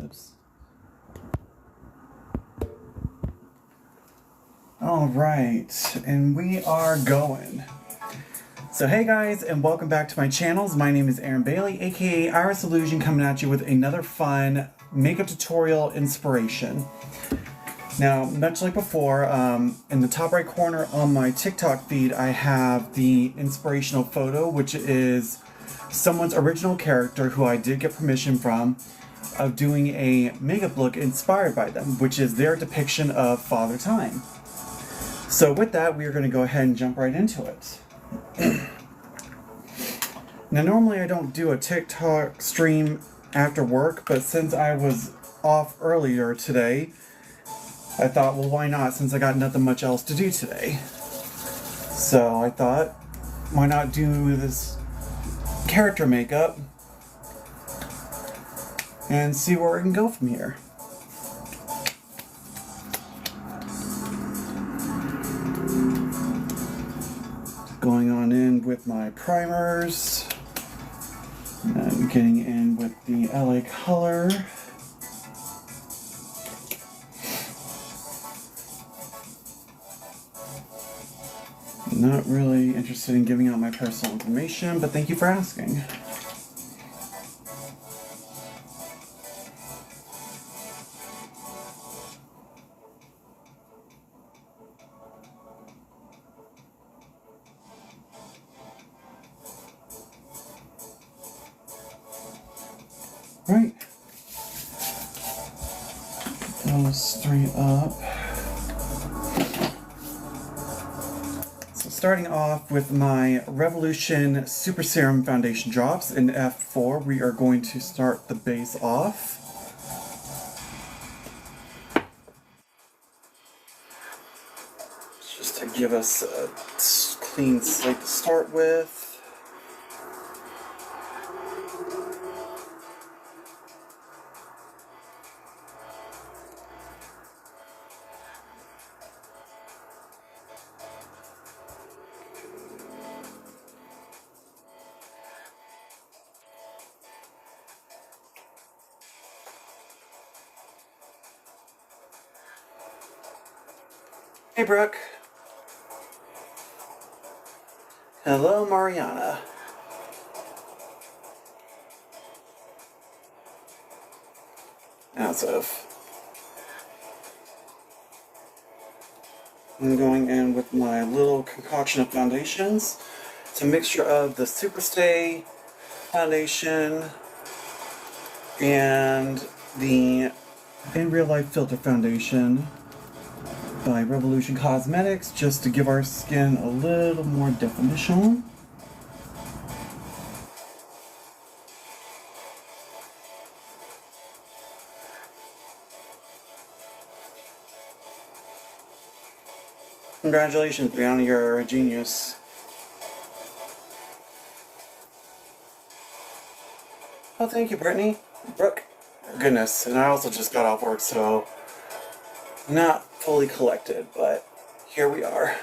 Oops. All right, and we are going. So hey guys, and welcome back to my channels. My name is Aaron Bailey, aka Iris Illusion, coming at you with another fun makeup tutorial inspiration. Now, much like before, in the top right corner on my TikTok feed, I have the inspirational photo, which is someone's original character who I did get permission from, of doing a makeup look inspired by them, which is their depiction of Father Time. So with that, we are going to go ahead and jump right into it. Now, normally I don't do a TikTok stream after work, but since I was off earlier today, I thought, well, why not, since I got nothing much else to do today. So I thought, why not do this character makeup and see where we can go from here. Going on in with my primers, and getting in with the LA color. Not really interested in giving out my personal information, but thank you for asking. Right. Those three up. So starting off with my Revolution Super Serum Foundation drops in F4, we are going to start the base off. Just to give us a clean slate to start with. Hey, Brooke. Hello, Mariana. As of. I'm going in with my little concoction of foundations. It's a mixture of the Superstay foundation and the In Real Life Filter foundation by Revolution Cosmetics, just to give our skin a little more definition. Congratulations, Brianna, you're a genius. Oh, thank you, Brittany. Brooke. Goodness, and I also just got off work, so not fully collected, but here we are.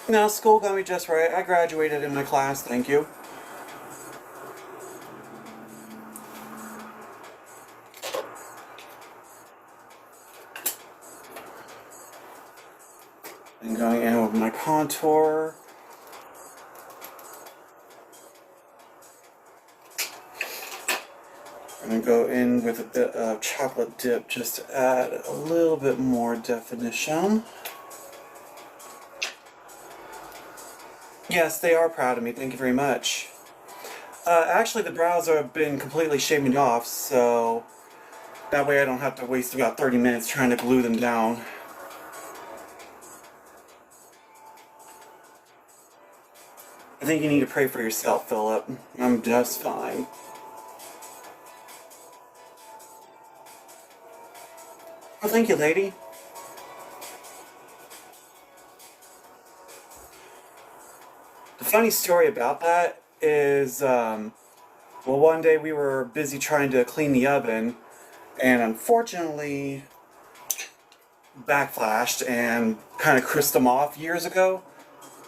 No, school got me just right. I graduated in my class, thank you. And going in with my contour. I'm going to go in with a bit of chocolate dip just to add a little bit more definition. Yes, they are proud of me. Thank you very much. Actually, the brows have been completely shaved off, so that way I don't have to waste about 30 minutes trying to glue them down. I think you need to pray for yourself, Philip. I'm just fine. Oh, thank you, lady. The funny story about that is, well, one day we were busy trying to clean the oven, and unfortunately backflashed and kind of crisped them off years ago.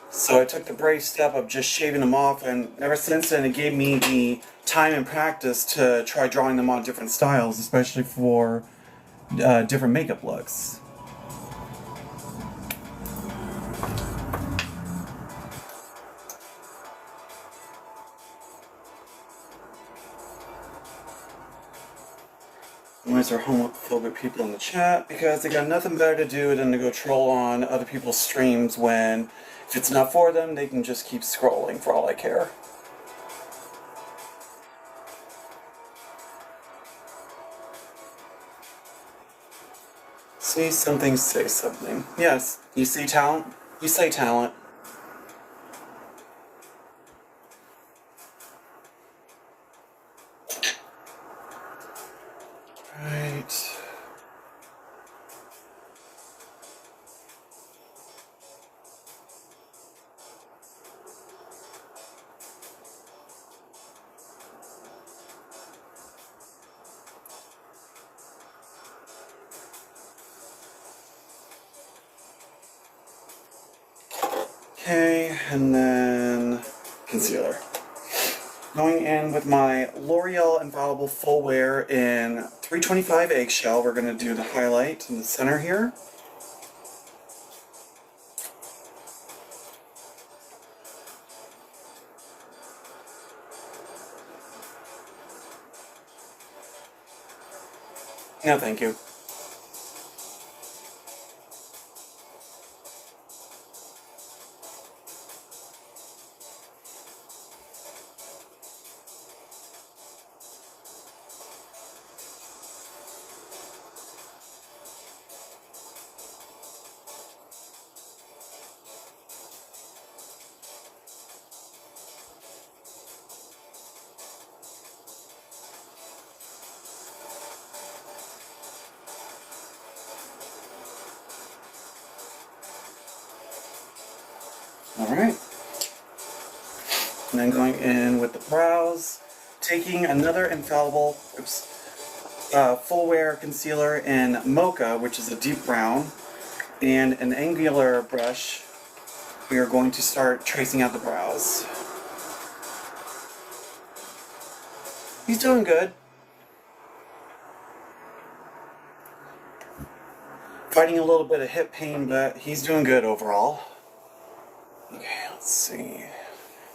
So I took the brave step of just shaving them off, and ever since then it gave me the time and practice to try drawing them on different styles, especially for different makeup looks. Noise are homophobic people in the chat because they got nothing better to do than to go troll on other people's streams when, if it's not for them, they can just keep scrolling for all I care. See something, say something. Yes, you see talent, you say talent. Right. Okay, and then concealer. Going in with my L'Oreal Infallible Full Wear in 325 Eggshell. We're going to do the highlight in the center here. No, thank you. Alright. And then going in with the brows, taking another Infallible Full Wear concealer in Mocha, which is a deep brown, and an angular brush. We are going to start tracing out the brows. He's doing good. Fighting a little bit of hip pain, but he's doing good overall. Okay, let's see.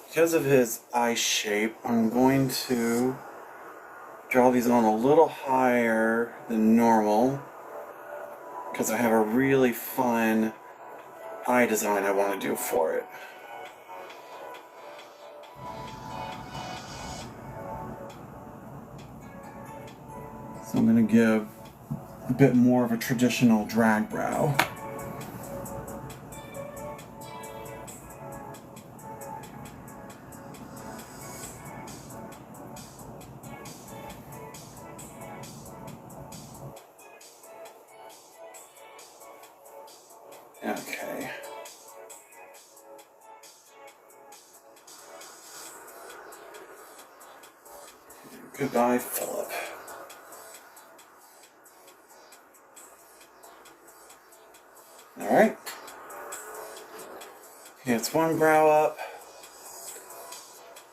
Because of his eye shape, I'm going to draw these on a little higher than normal because I have a really fun eye design I want to do for it. So I'm going to give a bit more of a traditional drag brow. Okay. Goodbye, Philip. Alright. Okay, it's one brow up.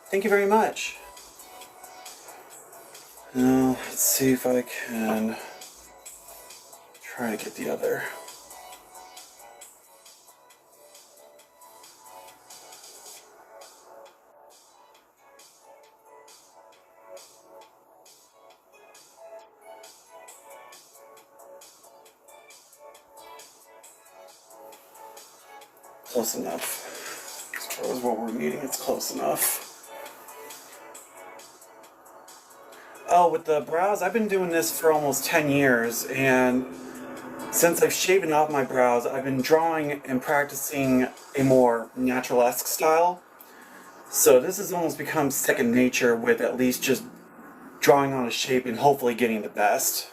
Thank you very much. Now, let's see if I can try to get the other. Close enough. As far as what we're needing, it's close enough. Oh, with the brows, I've been doing this for almost 10 years, and since I've shaven off my brows, I've been drawing and practicing a more natural-esque style. So this has almost become second nature with at least just drawing on a shape and hopefully getting the best.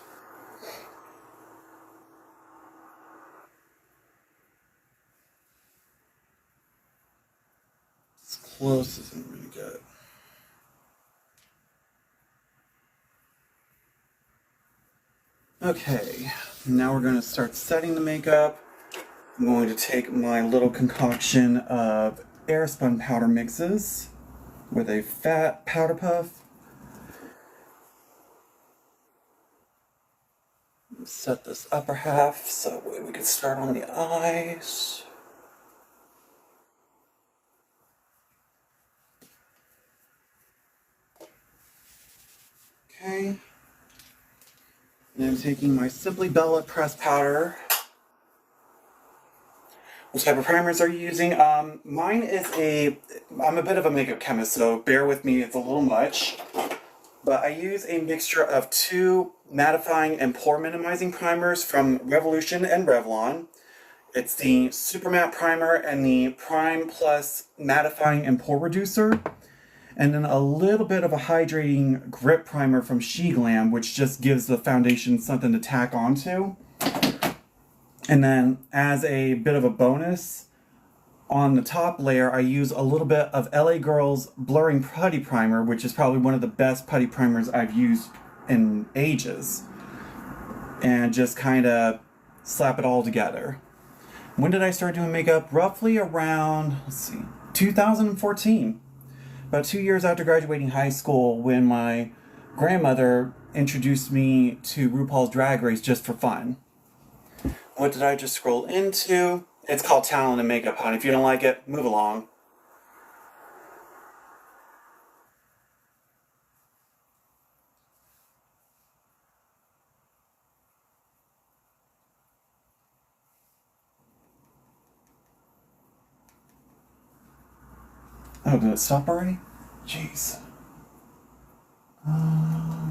As close as I'm gonna get. Okay, now we're going to start setting the makeup. I'm going to take my little concoction of Airspun powder mixes with a fat powder puff. Set this upper half so we can start on the eyes. Okay. And I'm taking my Simply Bella pressed powder. What type of primers are you using? Mine is I'm a bit of a makeup chemist, so bear with me, it's a little much. But I use a mixture of 2 mattifying and pore minimizing primers from Revolution and Revlon. It's the Super Matte Primer and the Prime Plus Mattifying and Pore Reducer. And then a little bit of a hydrating grip primer from SheGlam, which just gives the foundation something to tack onto. And then as a bit of a bonus, on the top layer I use a little bit of LA Girl's Blurring Putty Primer, which is probably one of the best putty primers I've used in ages. And just kind of slap it all together. When did I start doing makeup? Roughly around, 2014. About 2 years after graduating high school, when my grandmother introduced me to RuPaul's Drag Race just for fun. What did I just scroll into? It's called Talent and Makeup, hon. If you don't like it, move along. Oh, did it stop already? Jeez. I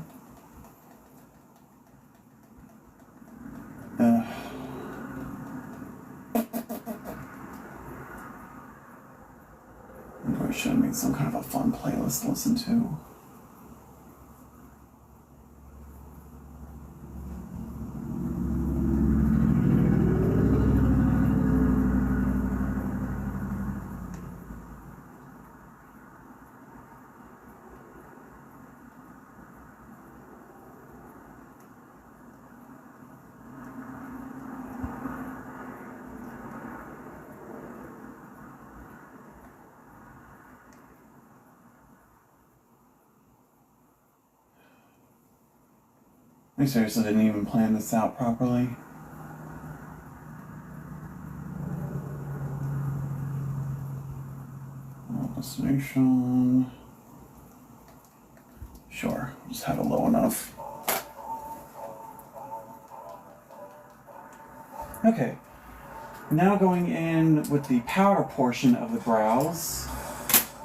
should have made some kind of a fun playlist to listen to. I seriously didn't even plan this out properly. Destination. Sure, just have it low enough. Okay, now going in with the powder portion of the brows.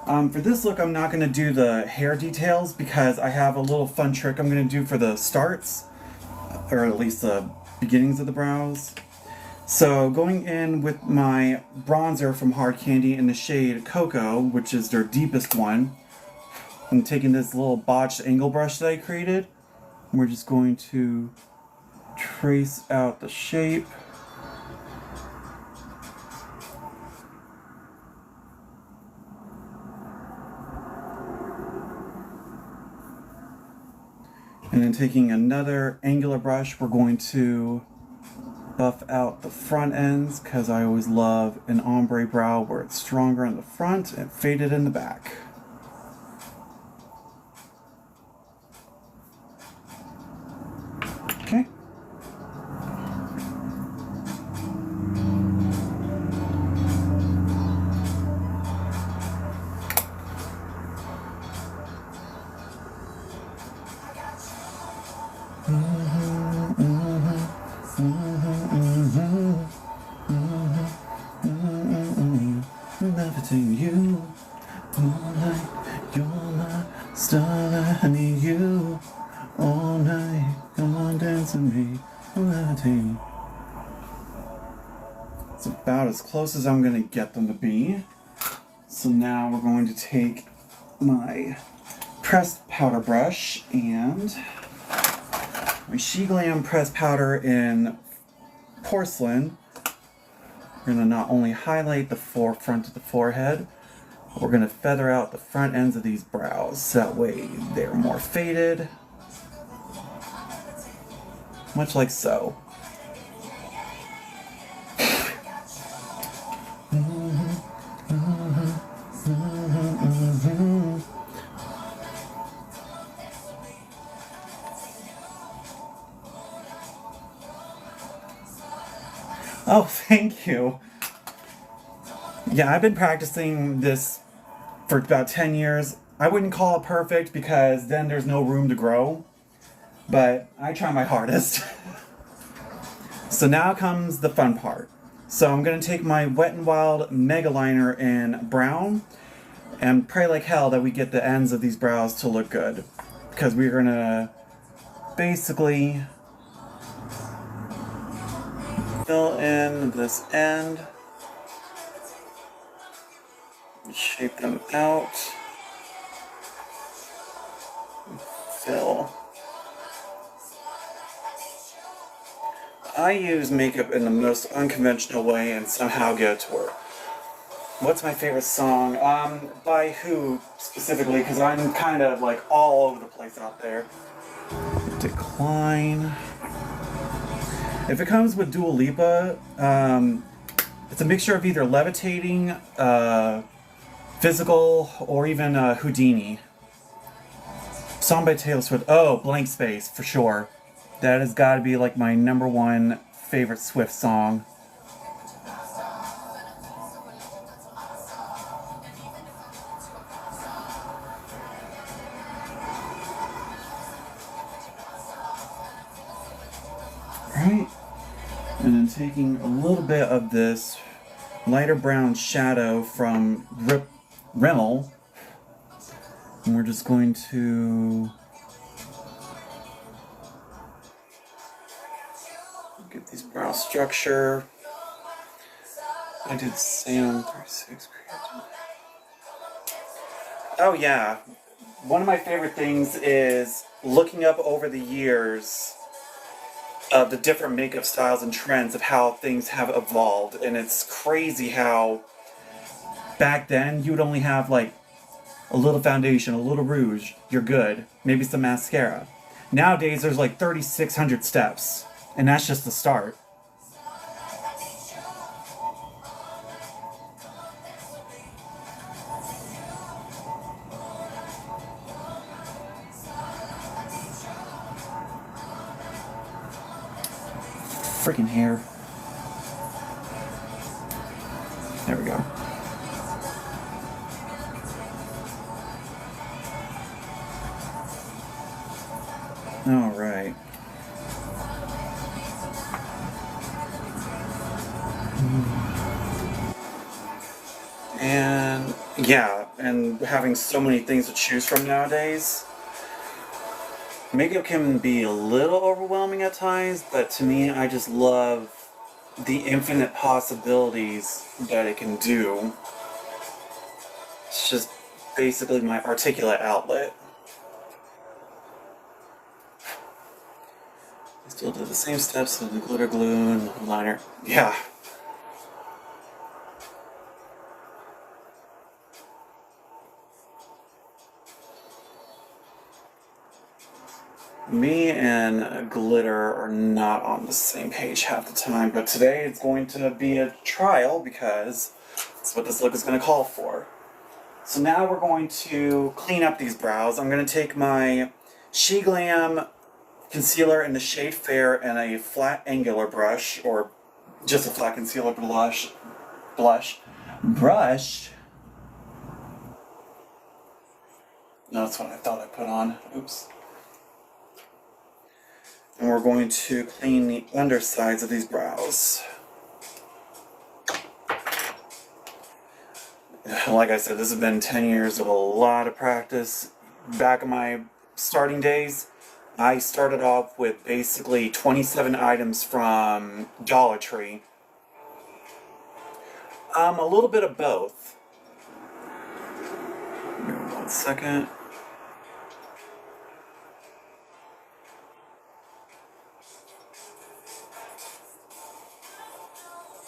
For this look, I'm not going to do the hair details because I have a little fun trick I'm going to do for the starts, or at least the beginnings of the brows. So going in with my bronzer from Hard Candy in the shade Cocoa, which is their deepest one, I'm taking this little botched angle brush that I created. We're just going to trace out the shape. And then taking another angular brush, we're going to buff out the front ends because I always love an ombre brow where it's stronger in the front and faded in the back. Okay. Levitating you all night, you're my starlight. I need you all night. Come on, dance with me, levitating. It's about as close as I'm gonna get them to be. So now we're going to take my pressed powder brush and my SheGlam pressed powder in porcelain. We're going to not only highlight the forefront of the forehead, but we're going to feather out the front ends of these brows. That way they're more faded. much like so. Oh, thank you. Yeah, I've been practicing this for about 10 years. I wouldn't call it perfect because then there's no room to grow, but I try my hardest. So now comes the fun part. So I'm going to take my Wet n Wild Mega Liner in brown and pray like hell that we get the ends of these brows to look good. Because we're going to basically fill in this end, shape them out, fill. I use makeup in the most unconventional way and somehow get it to work. What's my favorite song? By who specifically? Because I'm kind of like all over the place out there. Decline. If it comes with Dua Lipa, it's a mixture of either Levitating, Physical, or even Houdini. Song by Taylor Swift. Oh, Blank Space, for sure. That has got to be like my #1 favorite Swift song. Right? And then taking a little bit of this lighter brown shadow from Rimmel, and we're just going to get these brow structure. I did Sam 36 creative. Oh yeah, one of my favorite things is looking up over the years of the different makeup styles and trends of how things have evolved. And it's crazy how back then you would only have like a little foundation, a little rouge, you're good, maybe some mascara. Nowadays there's like 3,600 steps, and that's just the start. Freaking hair. There we go. All right. And yeah, and having so many things to choose from nowadays, makeup can be a little overwhelming at times, but to me, I just love the infinite possibilities that it can do. It's just basically my articulate outlet. I still do the same steps with the glitter glue and the liner. Yeah. Me and glitter are not on the same page half the time, but today it's going to be a trial because that's what this look is going to call for. So now we're going to clean up these brows. I'm going to take my SheGlam concealer in the shade Fair and a flat angular brush, or just a flat concealer brush. No, that's what I thought I put on. Oops. And we're going to clean the undersides of these brows. Like I said, this has been 10 years of a lot of practice. Back in my starting days, I started off with basically 27 items from Dollar Tree. A little bit of both. Give me 1 second.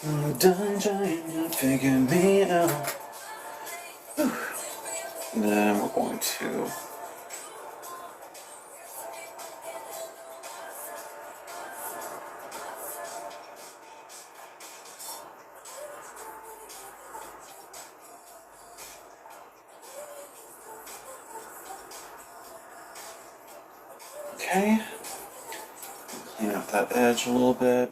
I'm done trying to figure me out. And then we're going to Okay. Clean up that edge a little bit.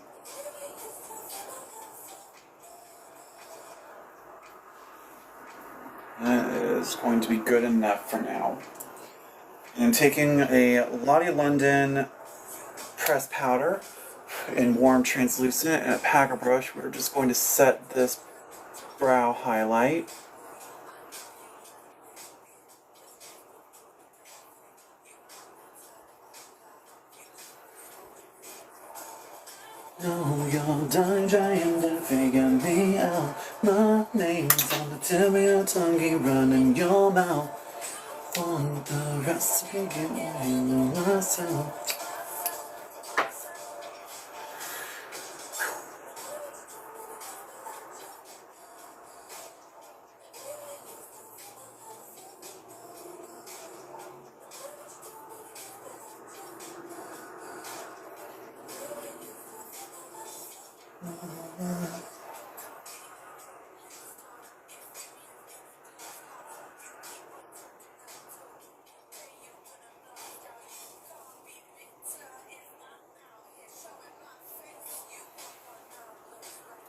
That is going to be good enough for now. And I'm taking a Lottie London pressed powder in warm translucent and a packer brush. We're just going to set this brow highlight. No, you're dying trying to figure me out. My name's on the tip of your tongue, keep running your mouth. Want the recipe, get me myself.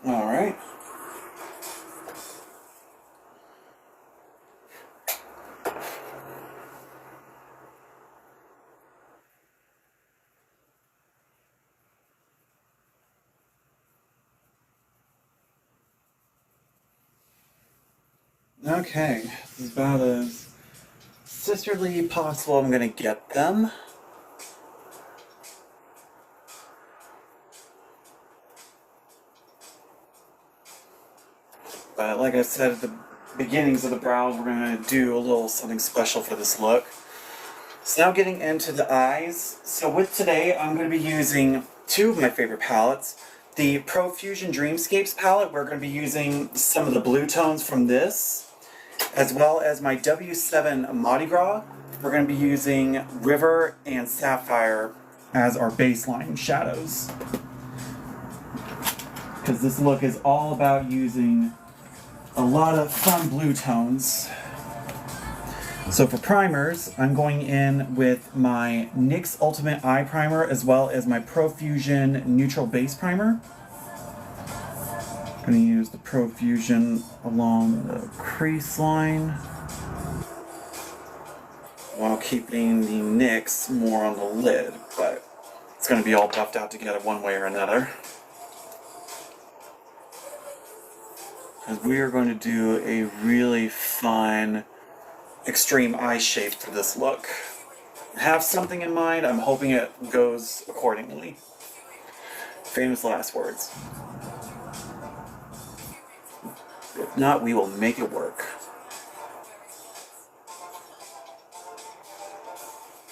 All right. Okay, this is about as sisterly possible I'm gonna get them. But like I said at the beginnings of the brows, we're gonna do a little something special for this look. So now getting into the eyes. So with today, I'm gonna be using two of my favorite palettes. The Profusion Dreamscapes palette, we're gonna be using some of the blue tones from this, as well as my W7 Mardi Gras. We're going to be using River and Sapphire as our baseline shadows. Because this look is all about using a lot of fun blue tones. So for primers, I'm going in with my NYX Ultimate Eye Primer as well as my Profusion Neutral Base Primer. I'm going to use the Profusion along the crease line, while keeping the NYX more on the lid, but it's going to be all buffed out together one way or another. Because we are going to do a really fun extreme eye shape for this look. I have something in mind, I'm hoping it goes accordingly. Famous last words. If not, we will make it work.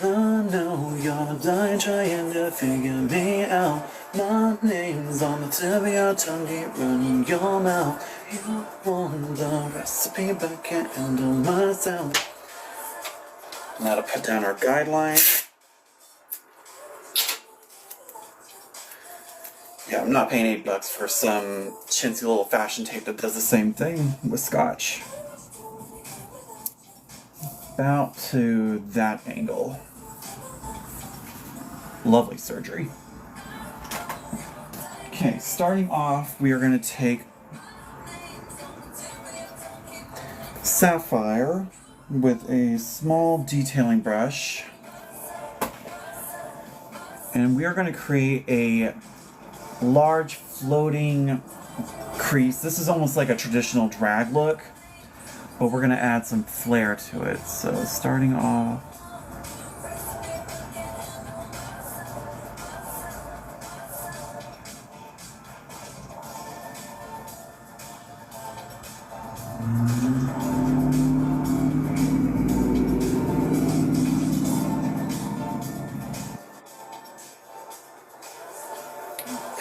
I know you're dying trying to figure me out. My name's on the tip of your tongue, keep running your mouth. You want the recipe, but can't handle myself. Now to put down our guideline. Yeah, I'm not paying $8 for some chintzy little fashion tape that does the same thing with Scotch. About to that angle. Lovely surgery. Okay, starting off, we are going to take Sapphire with a small detailing brush, and we are going to create a large floating crease. This is almost like a traditional drag look, but we're going to add some flair to it. So starting off,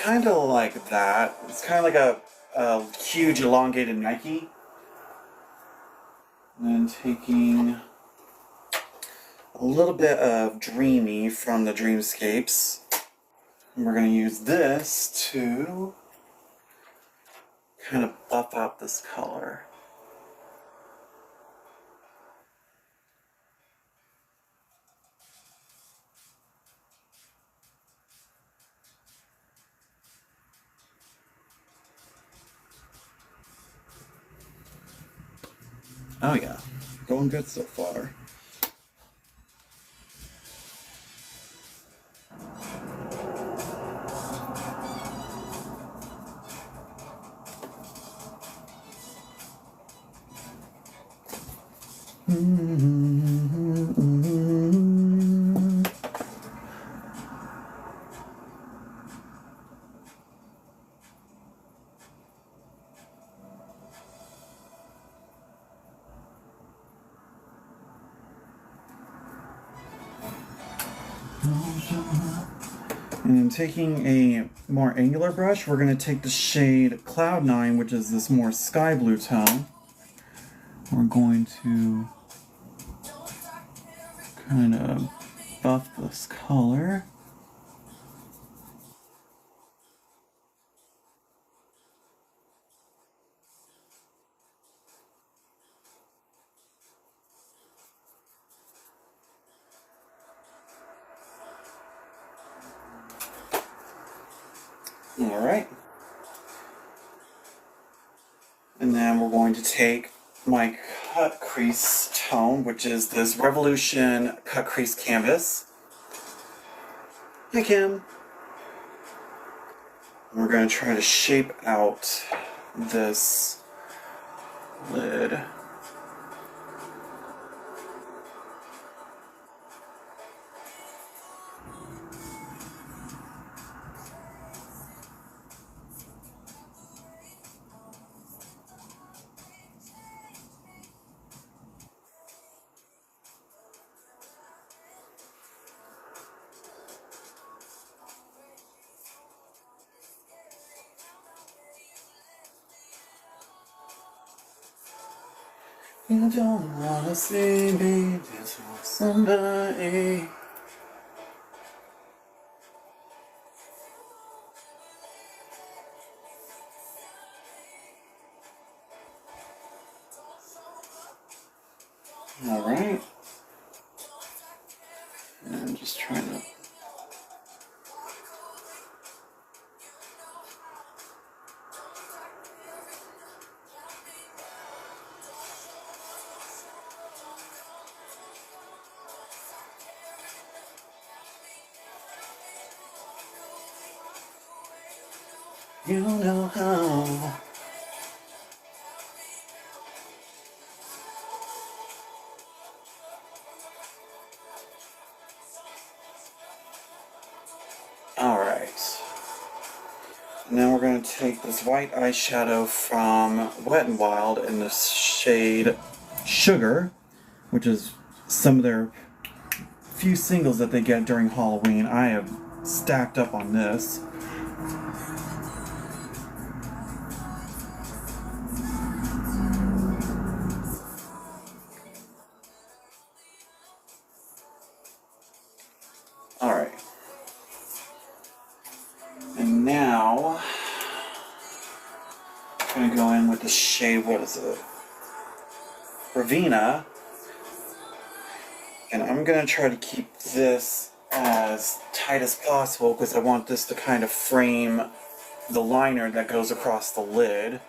kind of like that. It's kind of like a huge elongated Nike. And then taking a little bit of Dreamy from the Dreamscapes. And we're going to use this to kind of buff out this color. Oh yeah, going good so far. And taking a more angular brush, we're going to take the shade Cloud 9, which is this more sky blue tone. We're going to kind of buff this color. All right. And then we're going to take my cut crease tone, which is this Revolution cut crease canvas. Hi, Kim. And we're going to try to shape out this lid. You don't wanna see me dance with somebody. Alright. And I'm just trying to. You know how. Alright. Now we're going to take this white eyeshadow from Wet n Wild in the shade Sugar, which is some of their few singles that they get during Halloween. I have stacked up on this. Alright. And now I'm going to go in with the shade, what is it? Ravina. And I'm going to try to keep this as tight as possible because I want this to kind of frame the liner that goes across the lid.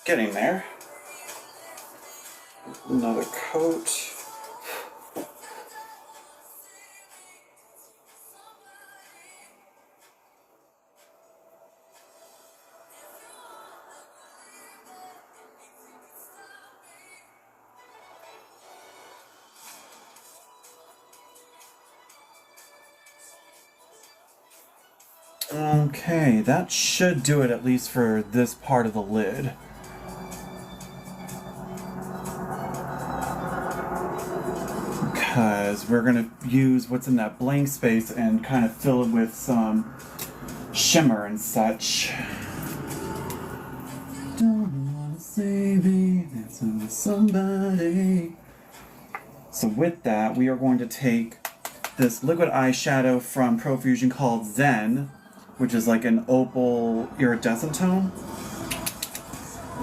Getting there. Another coat. Okay, that should do it at least for this part of the lid. Because we're going to use what's in that blank space and kind of fill it with some shimmer and such. Don't wanna see me dancing with somebody. So with that, we are going to take this liquid eyeshadow from Profusion called Zen, which is like an opal iridescent tone.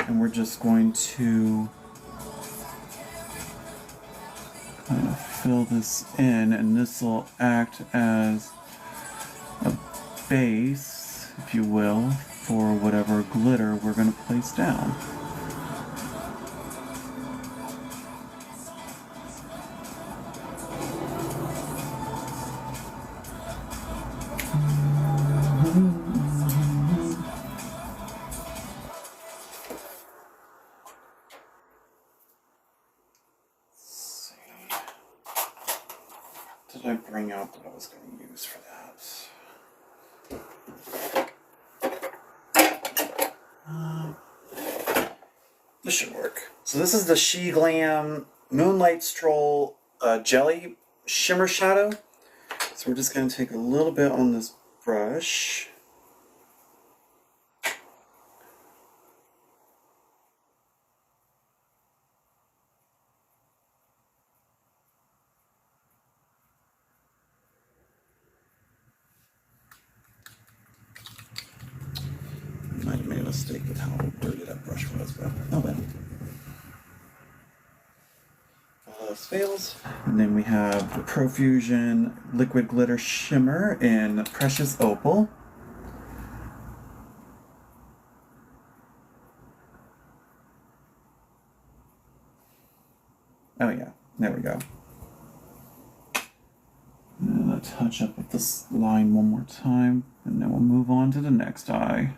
And we're just going to kind of fill this in, and this will act as a base, if you will, for whatever glitter we're going to place down. Did I bring out what I was going to use for that? This should work. So this is the She Glam Moonlight Stroll Jelly Shimmer Shadow. So we're just going to take a little bit on this brush. Might have made a mistake with how dirty that brush was, but no bad. All else fails. And then we have the Profusion Liquid Glitter Shimmer in Precious Opal. Oh yeah, there we go. And I'll touch up with this line one more time, and then we'll move on to the next eye.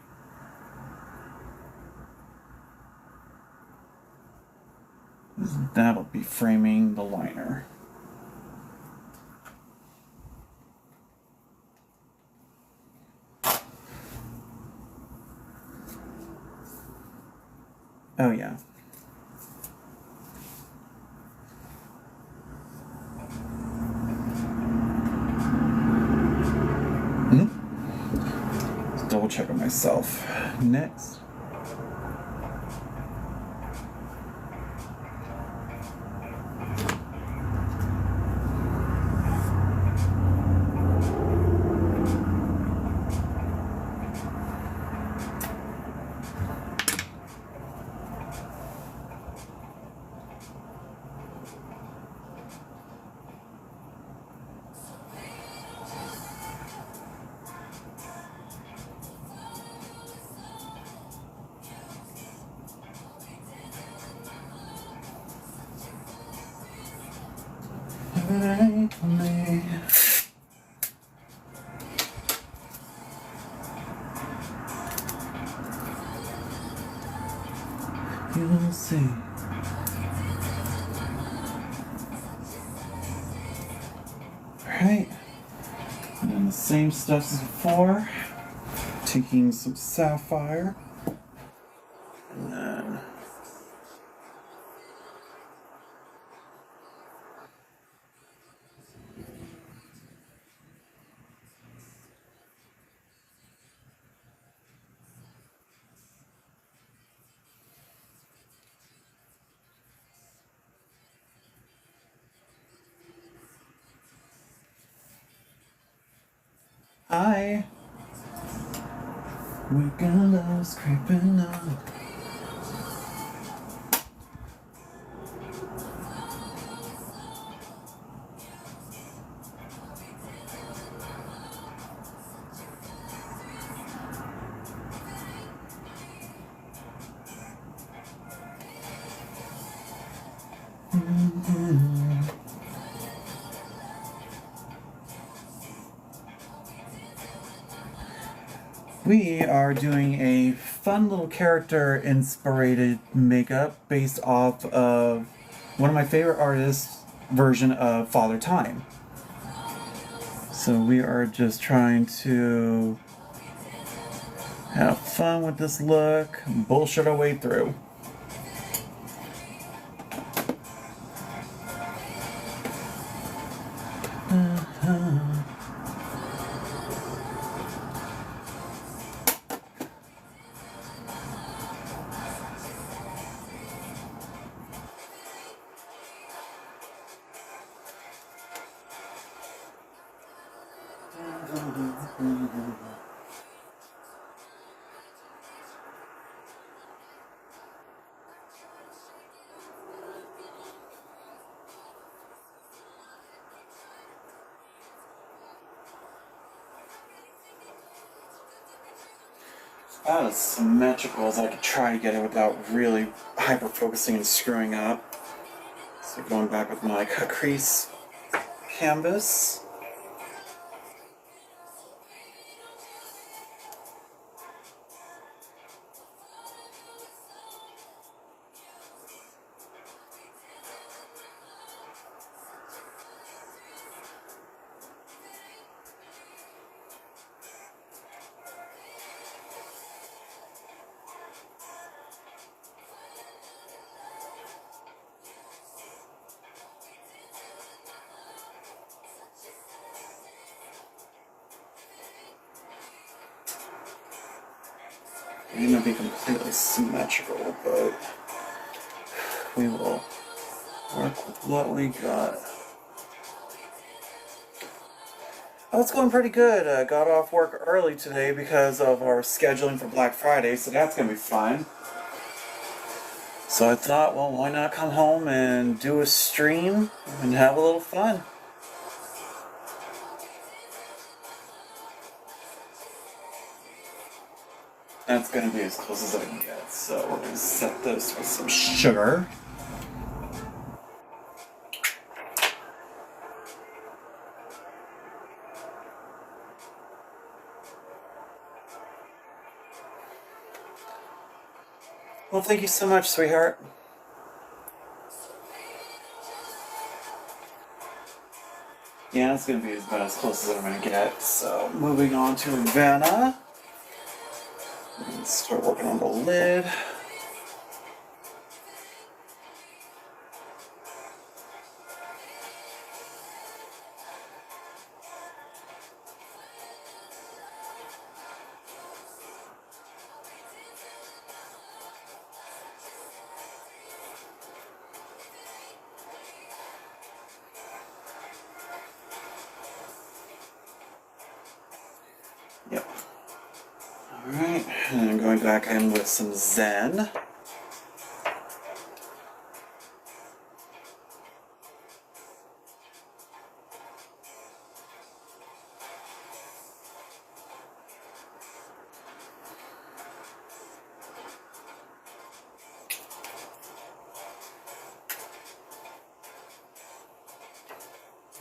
That'll be framing the liner. Oh yeah. Let's double check on myself. Next. You'll see. Alright. And then the same stuff as before. Taking some sapphire. And then hi. We got love's creeping up. We are doing a fun little character inspired makeup based off of one of my favorite artists' version of Father Time. So we are just trying to have fun with this look, bullshit our way through. About as symmetrical as I could try to get it without really hyper focusing and screwing up. So going back with my cut crease canvas. It may not be completely symmetrical, but we will work with what we got. Oh, it's going pretty good. Got off work early today because of our scheduling for Black Friday, so that's going to be fun. So I thought, well, why not come home and do a stream and have a little fun? That's going to be as close as I can get. So we're going to set this with some sugar. Well, thank you so much, sweetheart. Yeah, it's going to be about as close as I'm going to get. So moving on to Vanna. Start working on the lid. Yep. Alright, and then going back in with some Zen.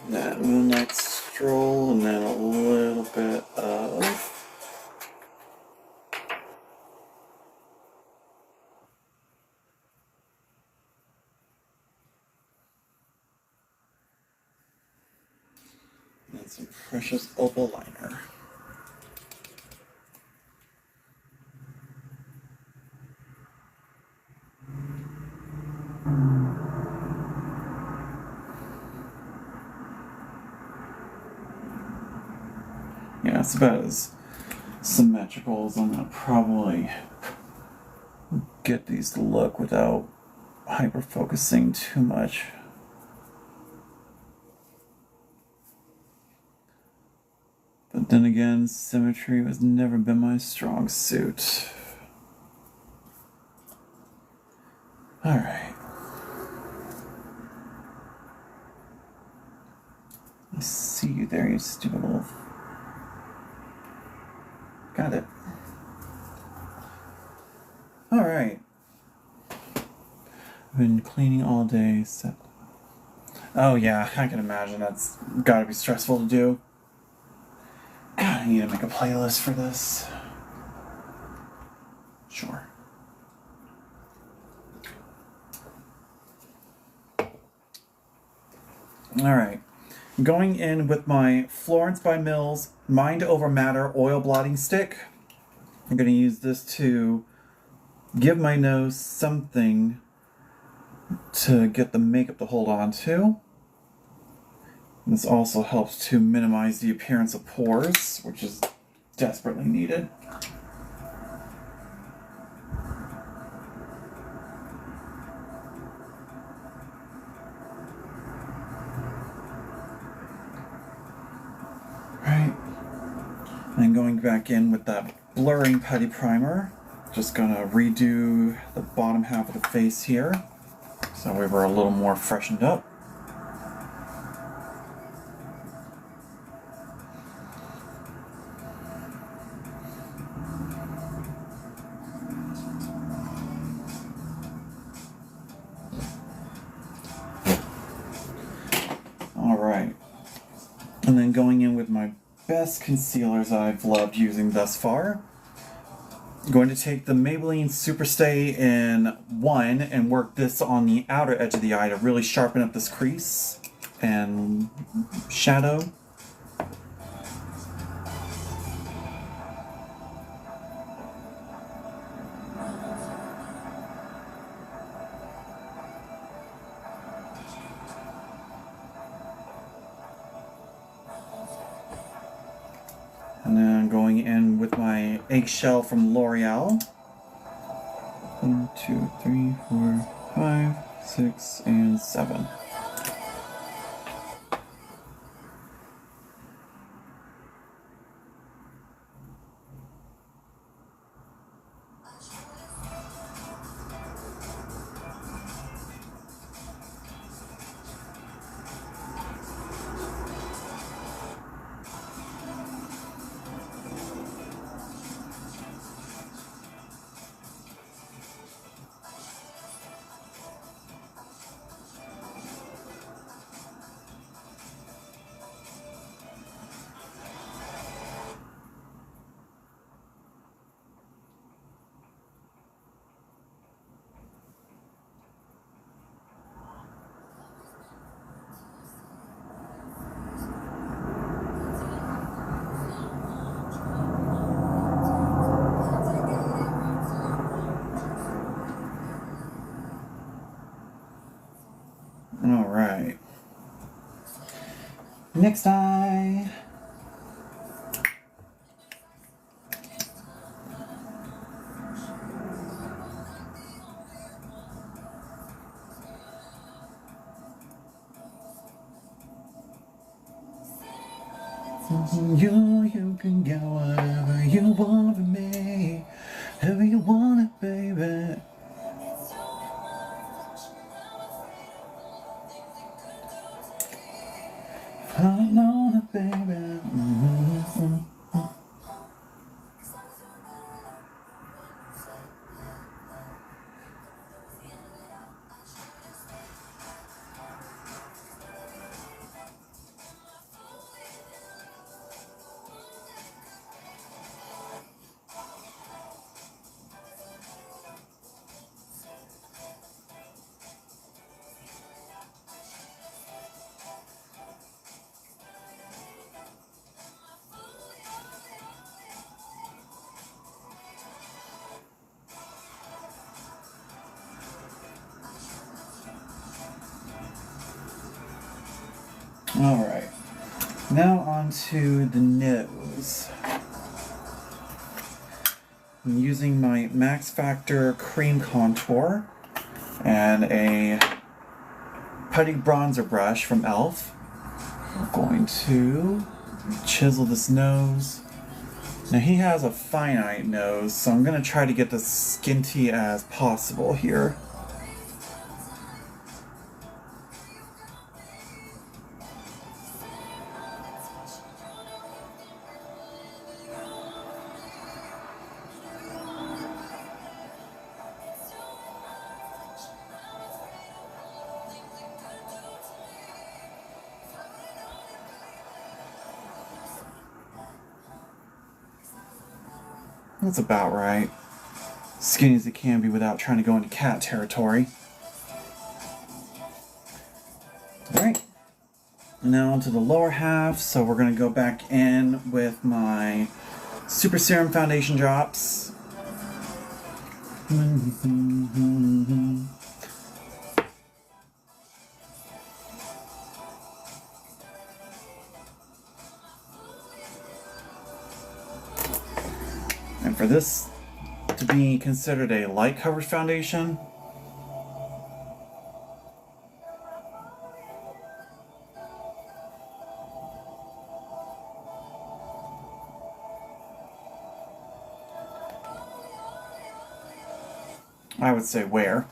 That Moonlight Stroll, and then a little bit of and some Precious Opal liner. Yeah, it's about as symmetrical as I'm going to probably get these to look without hyper focusing too much. But then again, symmetry has never been my strong suit. Alright. I see you there, you stupid little... Got it. Alright. I've been cleaning all day, so... Oh yeah, I can imagine that's gotta be stressful to do. God, I need to make a playlist for this. Sure. Alright. Going in with my Florence by Mills Mind Over Matter oil blotting stick. I'm going to use this to give my nose something to get the makeup to hold on to. This also helps to minimize the appearance of pores, which is desperately needed. Right. And going back in with that blurring putty primer, just gonna redo the bottom half of the face here, so we were a little more freshened up. Alright, and then going in with my best concealers I've loved using thus far. I'm going to take the Maybelline Superstay in 1 and work this on the outer edge of the eye to really sharpen up this crease and shadow. And then going in with my eggshell from L'Oreal. 1, 2, 3, 4, 5, 6, and 7. Alright. Next eye. You can go wherever you want with me, however you want it, baby. I know it, baby. Alright, now on to the nose. I'm using my Max Factor Cream Contour and a putty bronzer brush from e.l.f. I'm going to chisel this nose. Now he has a finite nose, so I'm going to try to get as skinty as possible here. That's about right. Skinny as it can be without trying to go into cat territory. Alright. Now onto the lower half, so we're going to go back in with my Super Serum Foundation drops. And for this to be considered a light coverage foundation, I would say wear,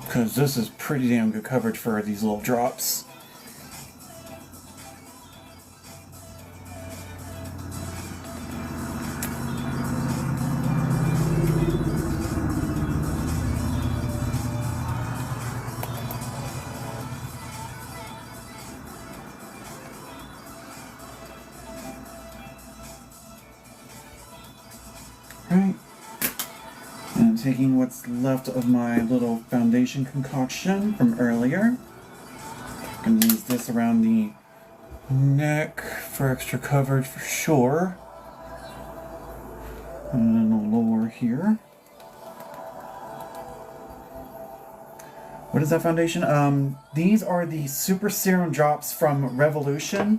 because this is pretty damn good coverage for these little drops. Right. And taking what's left of my little foundation concoction from earlier. I'm gonna use this around the neck for extra coverage for sure. And then the lower here. What is that foundation? These are the Super Serum Drops from Revolution.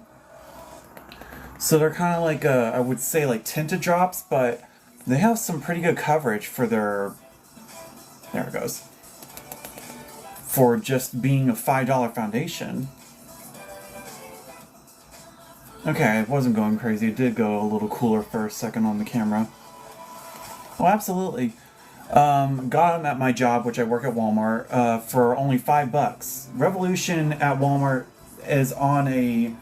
So they're kind of like, I would say like tinted drops, but they have some pretty good coverage for their, there it goes, for just being a $5 foundation. Okay, it wasn't going crazy. It did go a little cooler for a second on the camera. Oh, absolutely. Got them at my job, which I work at Walmart, for only $5. Revolution at Walmart is on a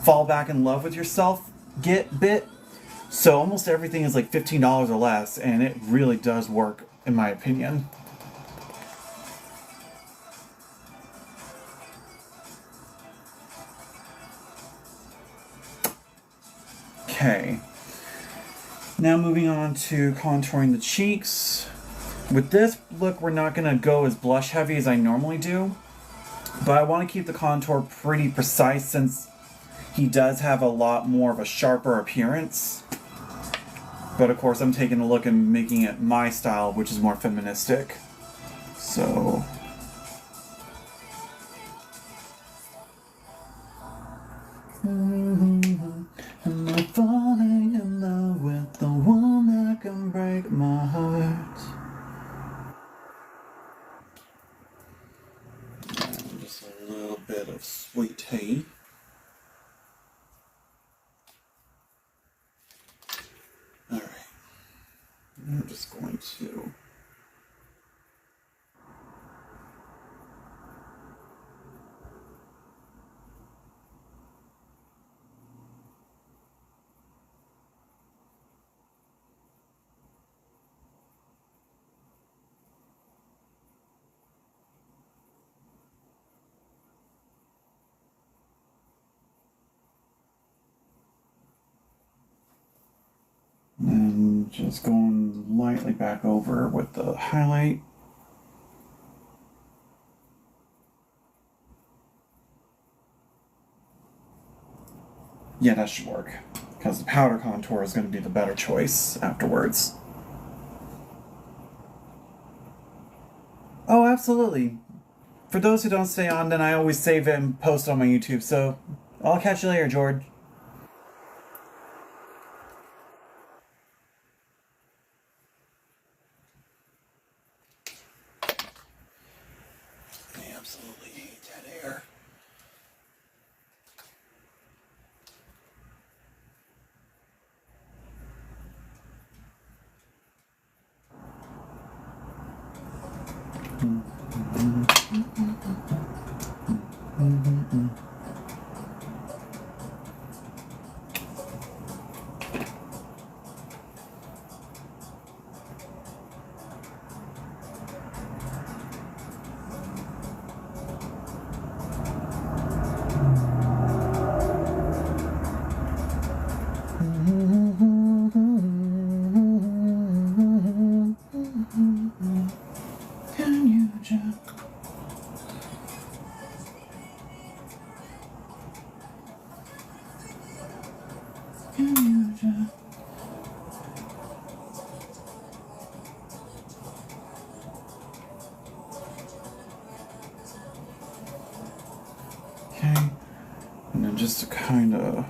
fall back in love with yourself bit. So almost everything is like $15 or less, and it really does work, in my opinion. Okay. Now moving on to contouring the cheeks. With this look, we're not going to go as blush heavy as I normally do, but I want to keep the contour pretty precise since he does have a lot more of a sharper appearance. But of course, I'm taking a look and making it my style, which is more feministic. So... Am I falling in love with the one that can break my heart? And just a little bit of sweet tea. Alright. I'm just going to... And just going lightly back over with the highlight. Yeah, that should work, because the powder contour is going to be the better choice afterwards. Oh, absolutely. For those who don't stay on, then I always save it and post it on my YouTube, so I'll catch you later, George. I absolutely hate that air. Can you just... Can you just... Okay, and then just to kind of...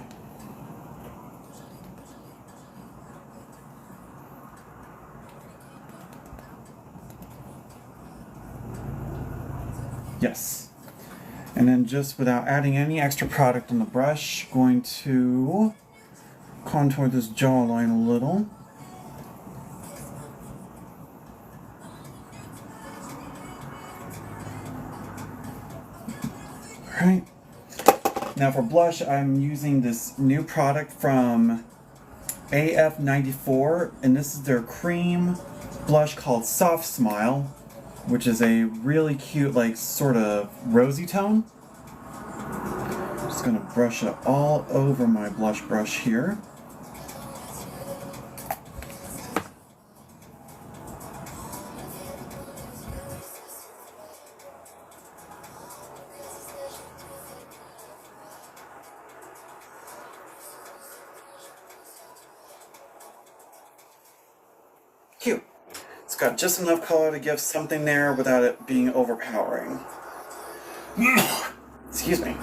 Yes. And then just without adding any extra product on the brush, going to contour this jawline a little. Okay. Now for blush, I'm using this new product from AF94, and this is their cream blush called Soft Smile, which is a really cute, like, sort of rosy tone. I'm just gonna brush it all over my blush brush here. Cute. It's got just enough color to give something there without it being overpowering. Excuse me.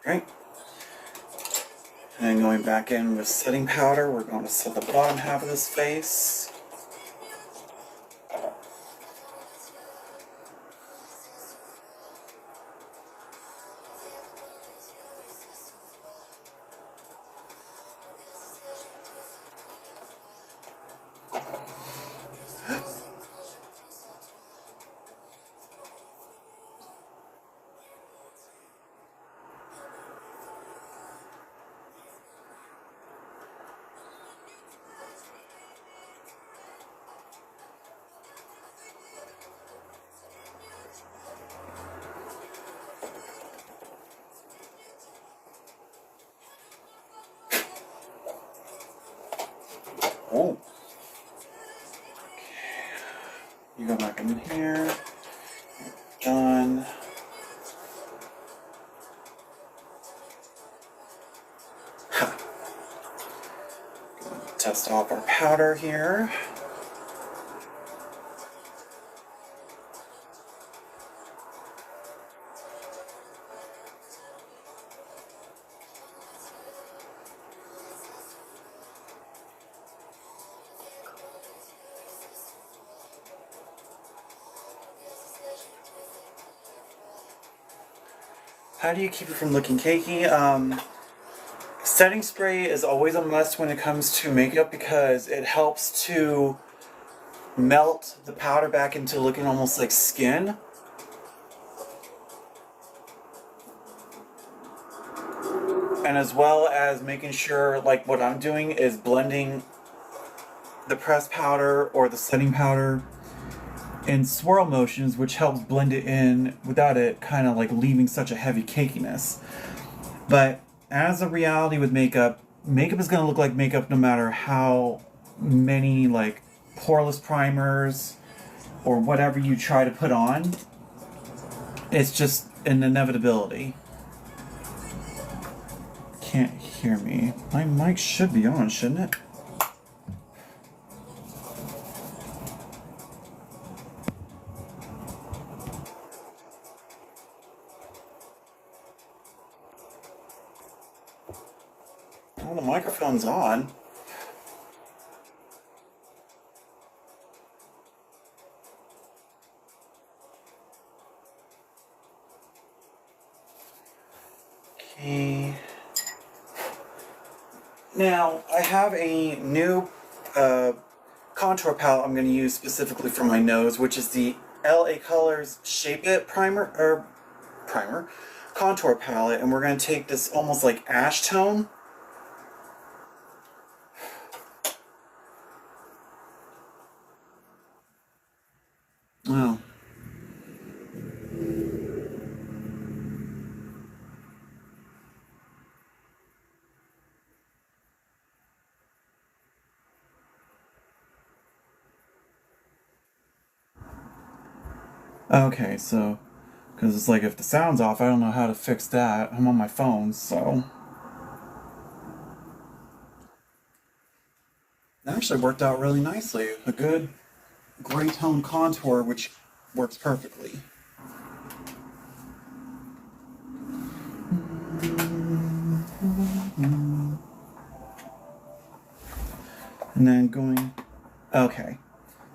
Right. And going back in with setting powder, we're going to set the bottom half of this face. Oh. Okay. You go back in here. Done. Test off our powder here. How do you keep it from looking cakey? Setting spray is always a must when it comes to makeup because it helps to melt the powder back into looking almost like skin. And as well as making sure, like what I'm doing is blending the pressed powder or the setting powder in swirl motions, which helps blend it in without it kind of like leaving such a heavy cakiness. But as a reality with makeup, makeup is going to look like makeup no matter how many like poreless primers or whatever you try to put on. It's just an inevitability. Can't hear me. My mic should be on, shouldn't it? Well, the microphone's on. Okay. Now, I have a new contour palette I'm going to use specifically for my nose, which is the LA Colors Shape It contour palette, and we're going to take this almost like ash tone. Oh. Okay, so, because it's like if the sound's off, I don't know how to fix that. I'm on my phone, so. That actually worked out really nicely. A good gray tone contour, which works perfectly. And then going, okay.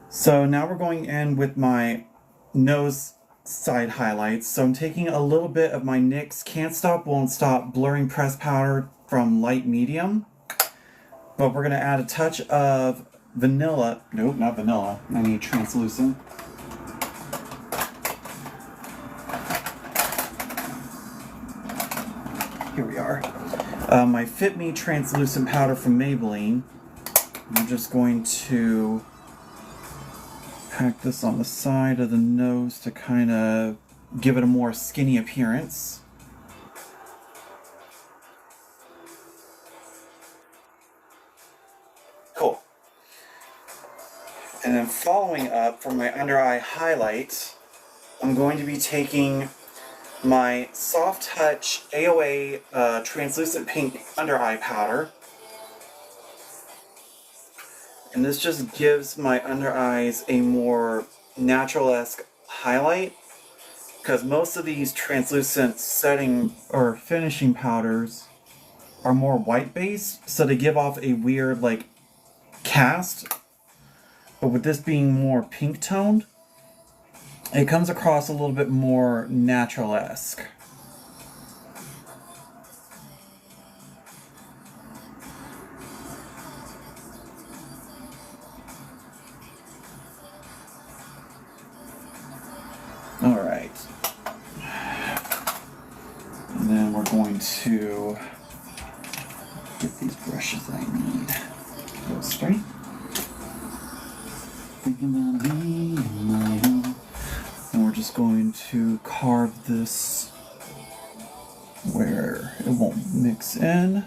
So now we're going in with my nose side highlights. So I'm taking a little bit of my NYX Can't Stop Won't Stop blurring press powder from light medium, but we're going to add a touch of vanilla. Nope, not vanilla. I need translucent. Here we are. My Fit Me translucent powder from Maybelline. I'm just going to pack this on the side of the nose to kind of give it a more skinny appearance. Cool. And then following up for my under eye highlight, I'm going to be taking my Soft Touch AOA translucent pink under eye powder. And this just gives my under eyes a more natural-esque highlight, because most of these translucent setting or finishing powders are more white based, so they give off a weird like cast. But with this being more pink toned, it comes across a little bit more natural-esque. Alright. And then we're going to get these brushes I need. Go straight. Thinking about me and my own. And we're just going to carve this where it won't mix in.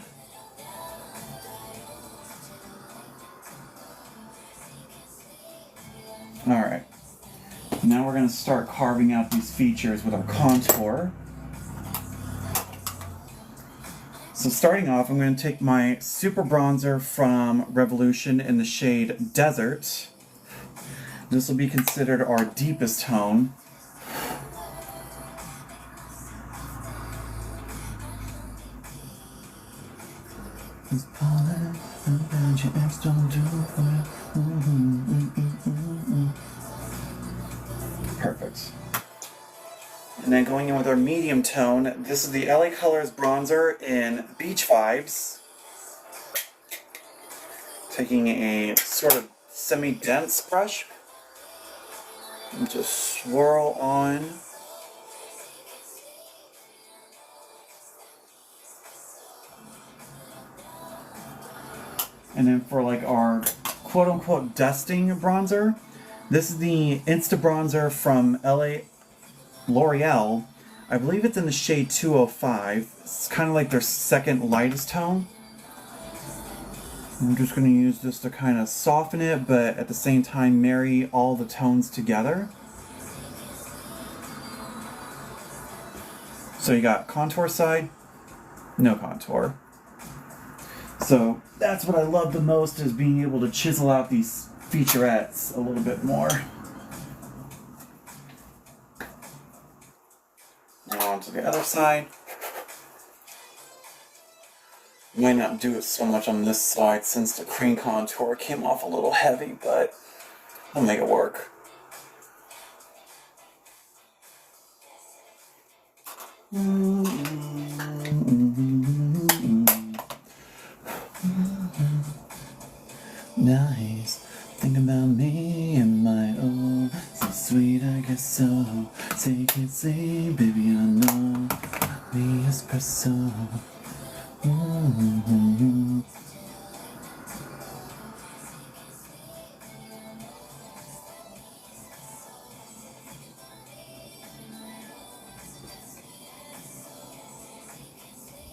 Alright. Now we're going to start carving out these features with our contour. So starting off, I'm going to take my Super Bronzer from Revolution in the shade Desert. This will be considered our deepest tone. Perfect. And then going in with our medium tone, this is the LA Colors bronzer in Beach Vibes. Taking a sort of semi-dense brush and just swirl on. And then for like our quote-unquote dusting bronzer, this is the Insta Bronzer from L'Oreal. I believe it's in the shade 205. It's kind of like their second lightest tone. I'm just going to use this to kind of soften it, but at the same time marry all the tones together. So you got contour side, no contour. So that's what I love the most, is being able to chisel out these featurettes a little bit more. Now on to the other side. Might not do it so much on this side since the cream contour came off a little heavy, but I'll make it work. Nice. Think about me and my own. So sweet, I guess so. Say, can't say, baby, I know. Me espresso.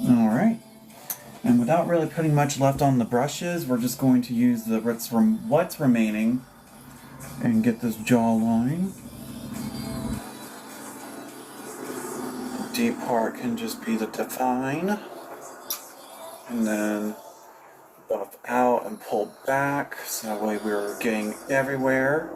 Alright. And without really putting much left on the brushes, we're just going to use the what's remaining and get this jawline. The deep part can just be the define. And then buff out and pull back, so that way we're getting everywhere.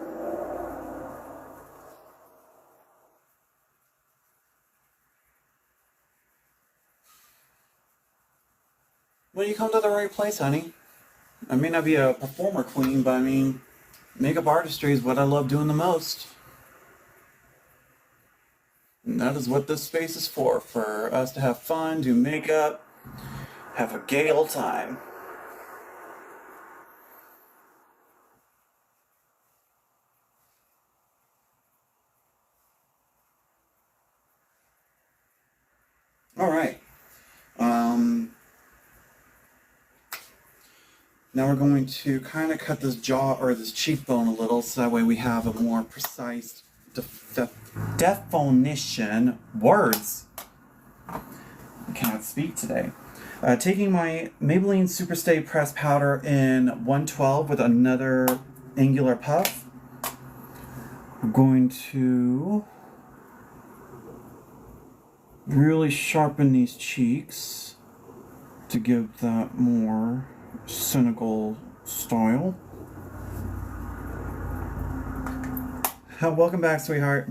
Well, you come to the right place, honey. I may not be a performer queen, but I mean, makeup artistry is what I love doing the most. And that is what this space is for us to have fun, do makeup, have a gay old time. All right. Now we're going to kind of cut this jaw or this cheekbone a little so that way we have a more precise definition. Words. I cannot speak today. Taking my Maybelline Superstay Pressed Powder in 112 with another angular puff. I'm going to really sharpen these cheeks to give that more cynical style. Welcome back, sweetheart.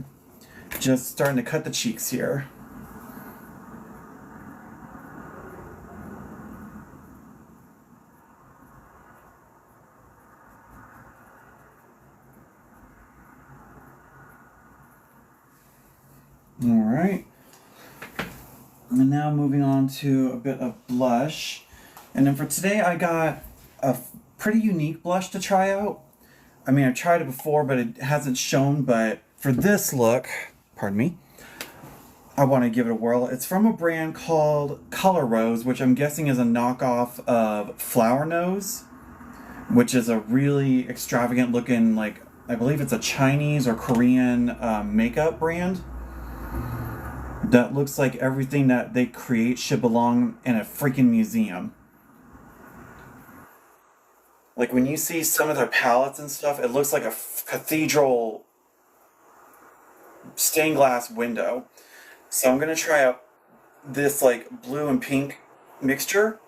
Just starting to cut the cheeks here. Alright. And now moving on to a bit of blush. And then for today I got a pretty unique blush to try out. I mean, I've tried it before, but it hasn't shown. But for this look, pardon me, I want to give it a whirl. It's from a brand called Color Rose, which I'm guessing is a knockoff of Flower Nose, which is a really extravagant looking, like, I believe it's a Chinese or Korean makeup brand that looks like everything that they create should belong in a freaking museum. Like when you see some of their palettes and stuff, it looks like a cathedral stained glass window. So I'm gonna try out this like blue and pink mixture.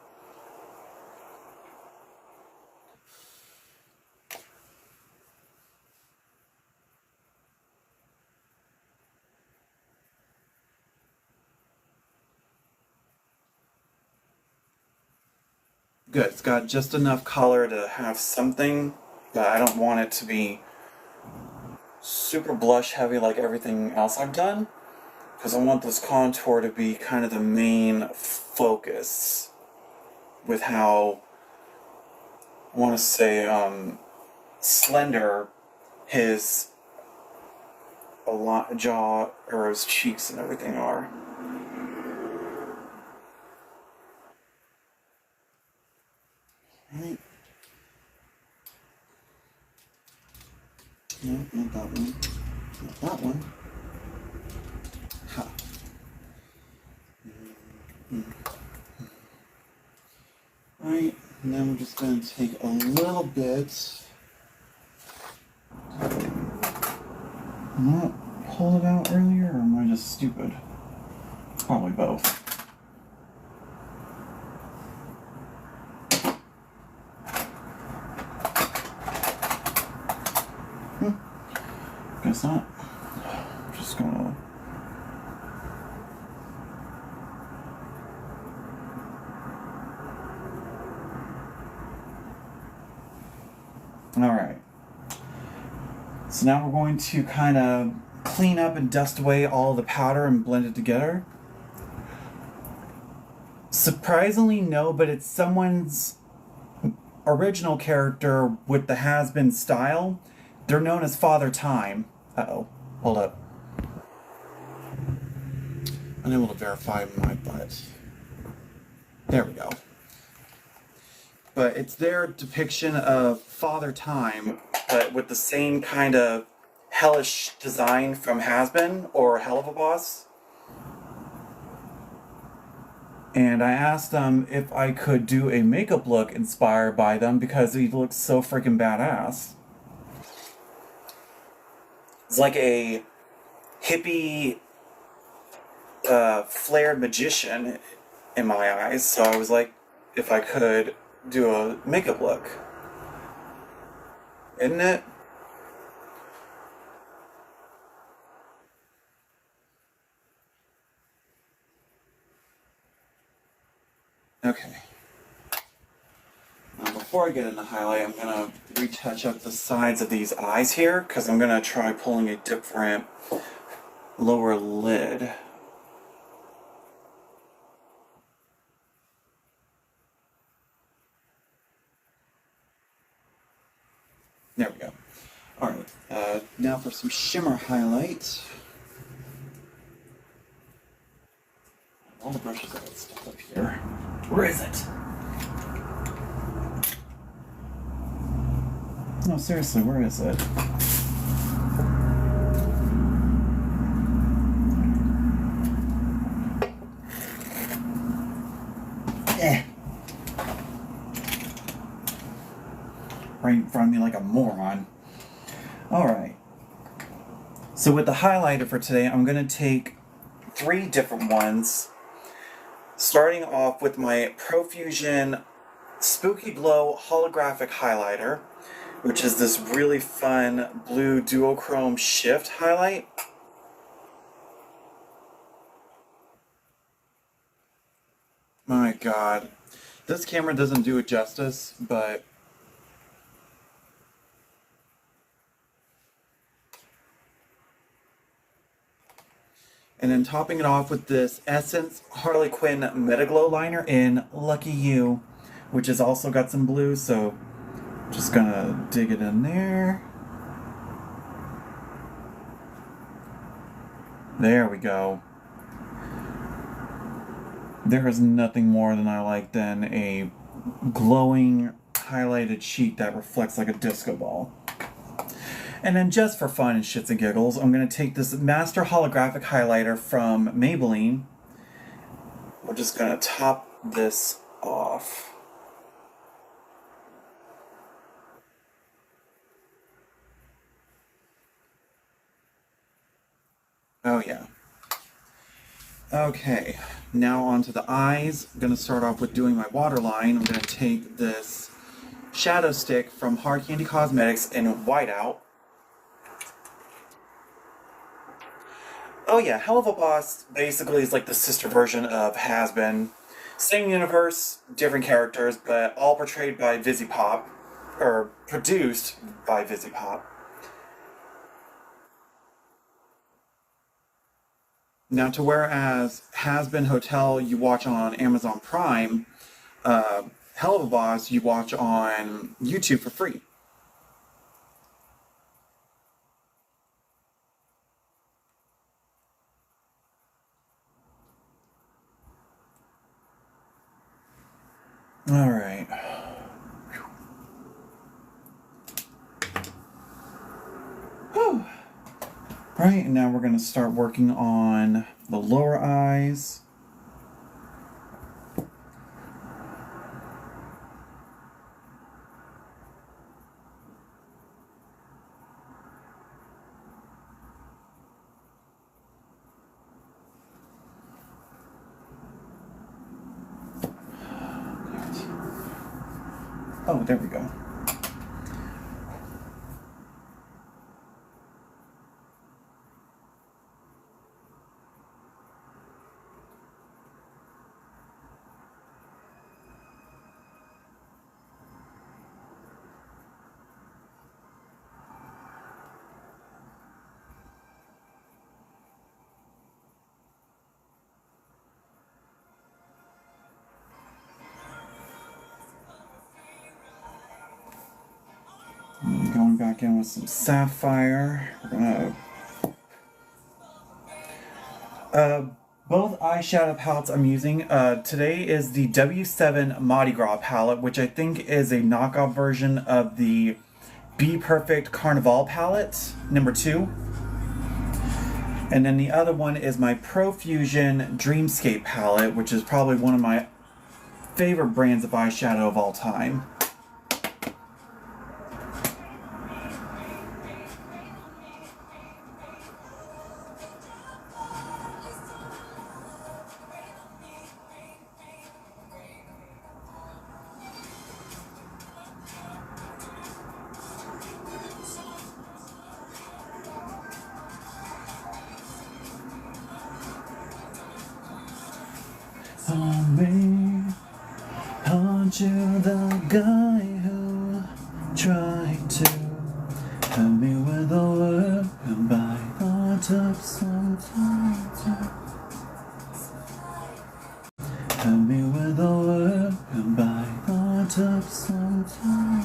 Good, it's got just enough color to have something, but I don't want it to be super blush heavy like everything else I've done, because I want this contour to be kind of the main focus with how, I want to say, slender his jaw or his cheeks and everything are. Right. No, not that one. Not that one. Ha. Right, and then we're just going to take a little bit. Not pull it out earlier, or am I just stupid? Probably both. Guess not. I'm just gonna. Alright. So now we're going to kind of clean up and dust away all the powder and blend it together. Surprisingly, no, but it's someone's original character with the has-been style. They're known as Father Time. Uh-oh. Hold up. Unable to verify my butt. There we go. But it's their depiction of Father Time, but with the same kind of hellish design from Has-Been or Helluva Boss. And I asked them if I could do a makeup look inspired by them because he looks so freaking badass. It's like a hippie, flared magician in my eyes. So I was like, if I could do a makeup look. Isn't it? Okay. Now before I get into highlight, I'm going to retouch up the sides of these eyes here, because I'm going to try pulling a different lower lid. There we go. Alright, now for some shimmer highlight. All the brushes I got stuck up here. Where is it? No, seriously, where is it? Right in front of me like a moron. Alright. So with the highlighter for today, I'm going to take 3 different ones. Starting off with my Profusion Spooky Glow Holographic Highlighter, which is this really fun blue duochrome shift highlight. My god. This camera doesn't do it justice, but and then topping it off with this Essence Harley Quinn Metaglow liner in Lucky You, which has also got some blue, so just gonna dig it in there. There we go. There is nothing more than I like than a glowing highlighted sheet that reflects like a disco ball. And then just for fun and shits and giggles, I'm going to take this Master Holographic Highlighter from Maybelline. We're just going to top this off. Oh yeah. Okay, now onto the eyes. I'm going to start off with doing my waterline. I'm going to take this shadow stick from Hard Candy Cosmetics in Whiteout. Oh yeah, Helluva Boss basically is like the sister version of Has-Been. Same universe, different characters, but all portrayed by VisiPop, or produced by VisiPop. Now to whereas Has-Been Hotel you watch on Amazon Prime, Helluva Boss you watch on YouTube for free. All right. Whew. Right, and now we're going to start working on the lower eyes. Oh, there we go. Going back in with some sapphire. We're gonna both eyeshadow palettes I'm using. Today is the W7 Mardi Gras palette, which I think is a knockoff version of the Be Perfect Carnival palette, number 2. And then the other one is my Profusion Dreamscape palette, which is probably one of my favorite brands of eyeshadow of all time. Aren't you the guy who tried to help me with the work and I thought of something? Help me with the work and by I took some time.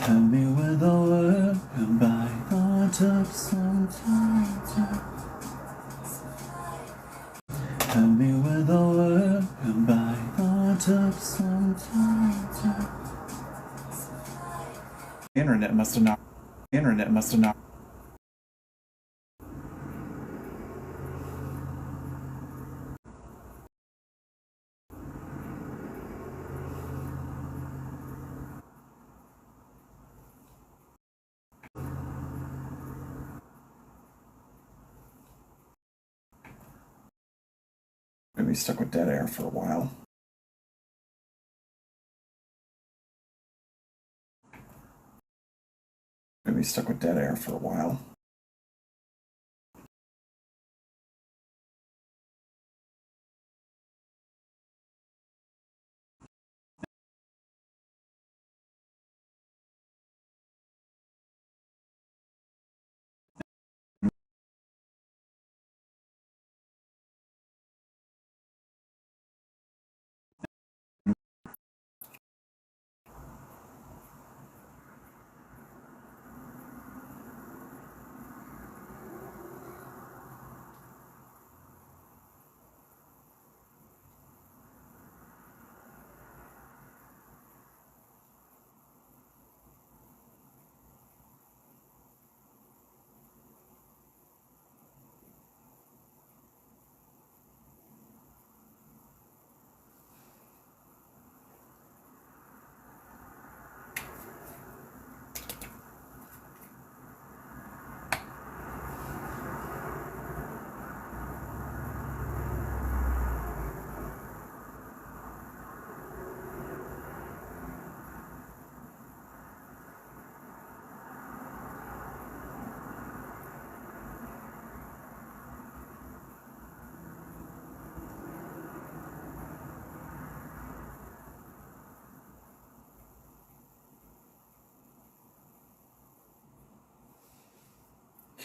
Help me with the work and by I took some time. Help me with the work and by I took some time. Internet must have not. Internet must have not. Gonna be stuck with dead air for a while. Gonna be stuck with dead air for a while.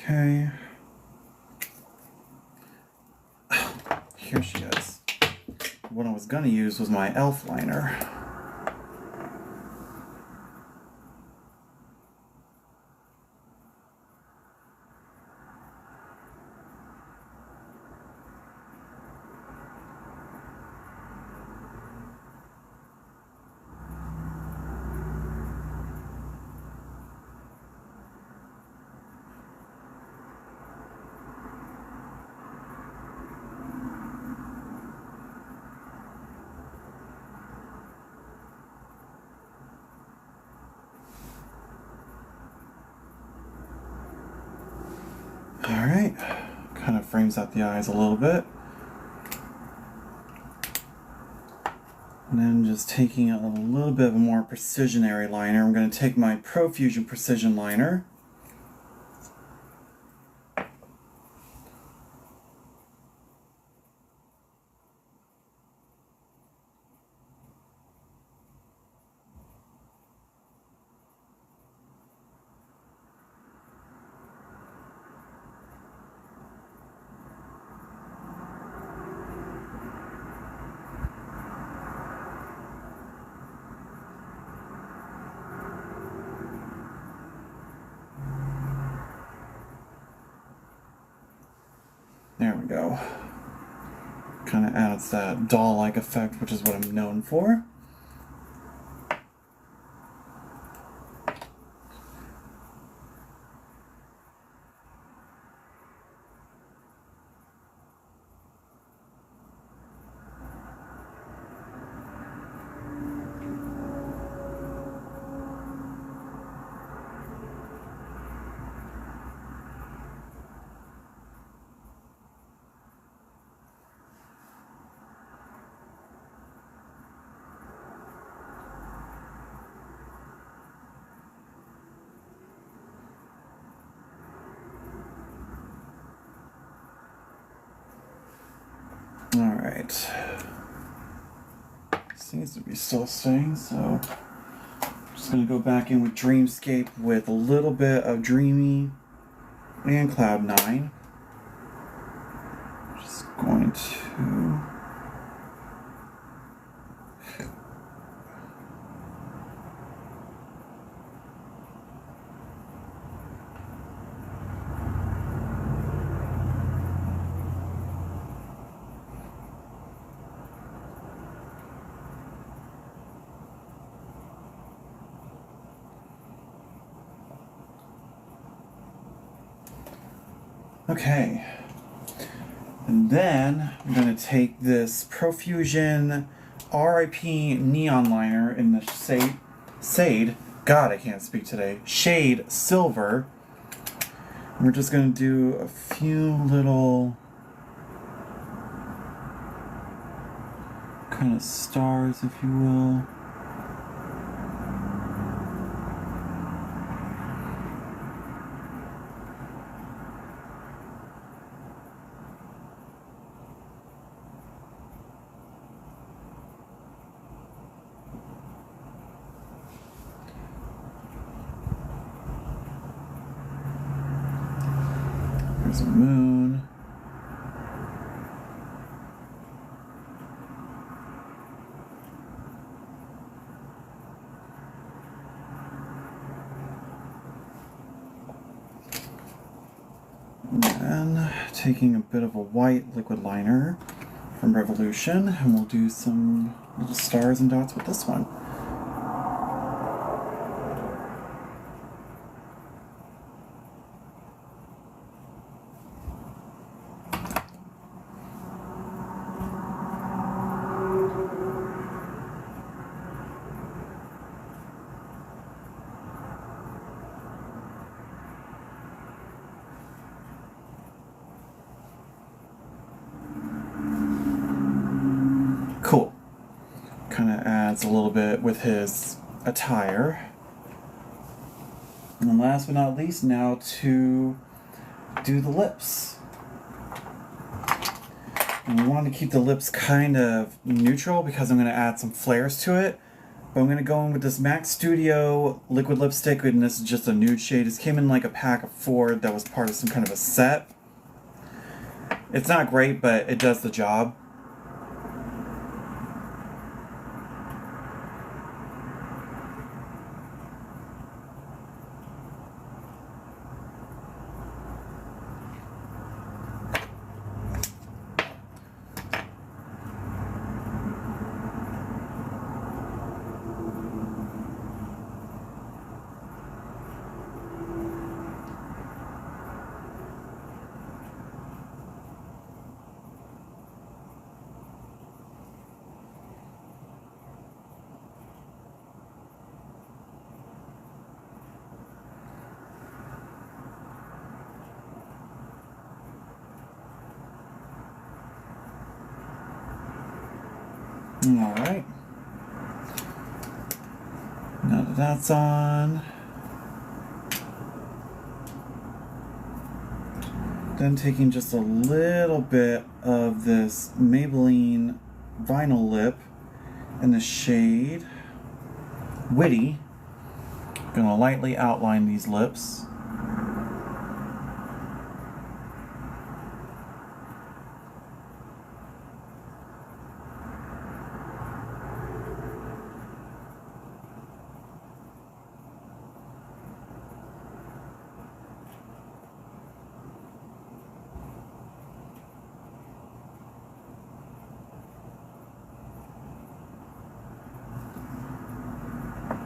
Okay. Here she is. What I was gonna use was my e.l.f. liner. Alright, kind of frames out the eyes a little bit. And then just taking a little bit of a more precision area liner. I'm going to take my Profusion Precision Liner. There we go. Kind of adds that doll-like effect, which is what I'm known for. Alright. Seems to be still staying, so I'm just going to go back in with Dreamscape with a little bit of Dreamy and Cloud9. Just Going to... Okay, and then I'm going to take this Profusion RIP Neon Liner in the Shade, God, I can't speak today, Shade Silver. And we're just going to do a few little kind of stars, if you will. There's a moon. And then taking a bit of a white liquid liner from Revolution, and we'll do some little stars and dots with this one. Cool. Kind of adds a little bit with his attire. And then last but not least, now to do the lips. And we want to keep the lips kind of neutral because I'm going to add some flares to it. But I'm going to go in with this MAC Studio liquid lipstick, and this is just a nude shade. This came in like a pack of 4 that was part of some kind of a set. It's not great, but it does the job. Alright. Now that that's on, then taking just a little bit of this Maybelline vinyl lip in the shade Witty. Gonna lightly outline these lips.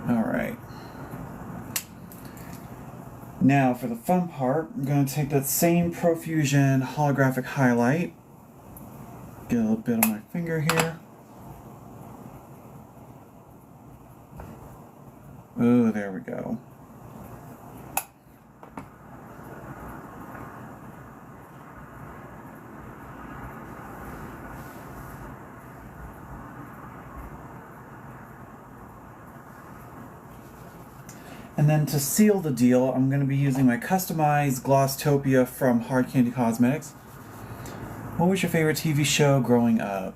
Alright. Now for the fun part, I'm going to take that same Profusion holographic highlight. Get a little bit on my finger here. Ooh, there we go. And then to seal the deal, I'm going to be using my customized Glosstopia from Hard Candy Cosmetics. What was your favorite TV show growing up?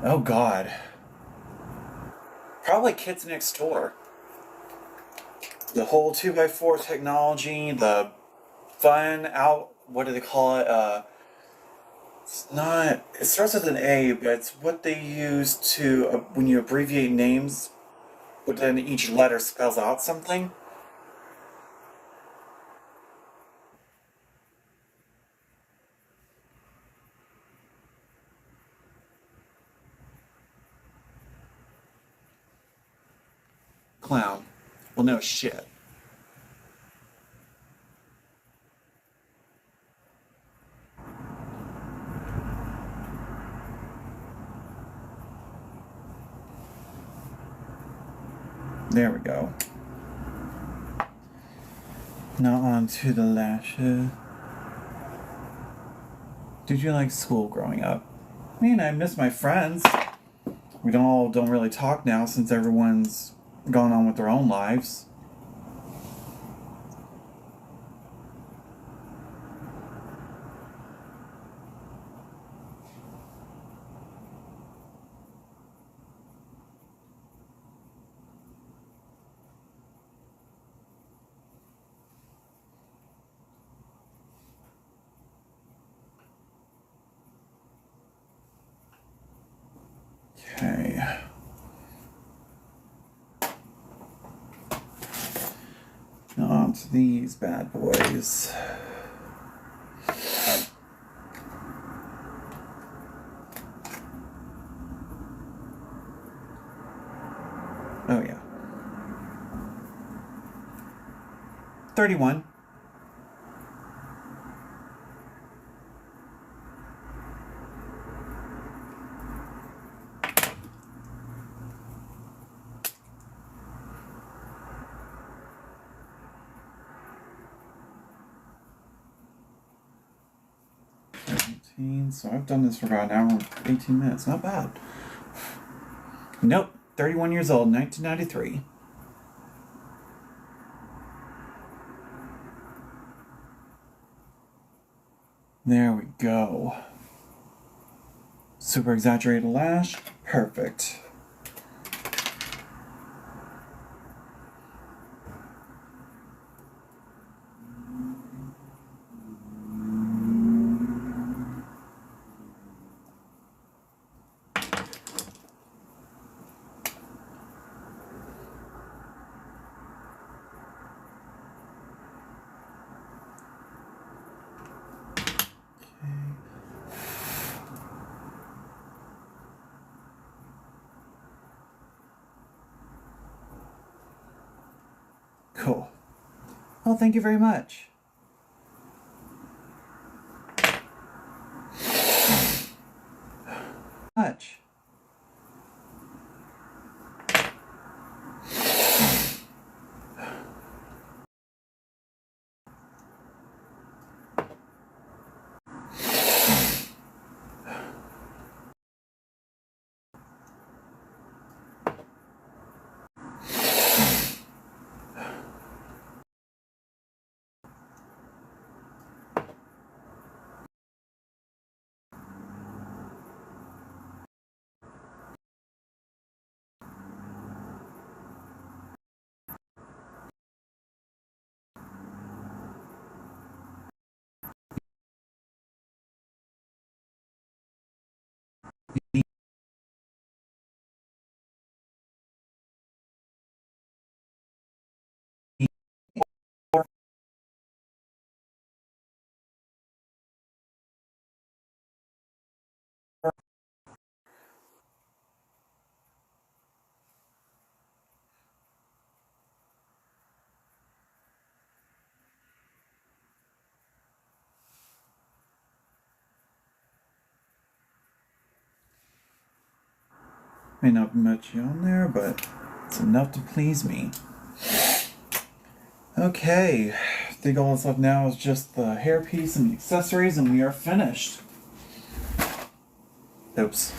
Oh God. Probably Kids Next Door. The whole 2x4 technology, the fun what do they call it? It's not. It starts with an A, but it's what they use to when you abbreviate names, but then each letter spells out something. Clown. Well, no shit. There we go. Now on to the lashes. Did you like school growing up? I mean, I miss my friends. We don't really talk now since everyone's gone on with their own lives. Okay. Now on to these bad boys. Oh yeah. 31. So I've done this for about an hour and 18 minutes. Not bad. Nope. 31 years old, 1993. There we go. Super exaggerated lash. Perfect. Cool. Well, thank you very much. Much. May not be much on there, but it's enough to please me. Okay, I think all that's left now is just the hairpiece and the accessories, and we are finished. Oops.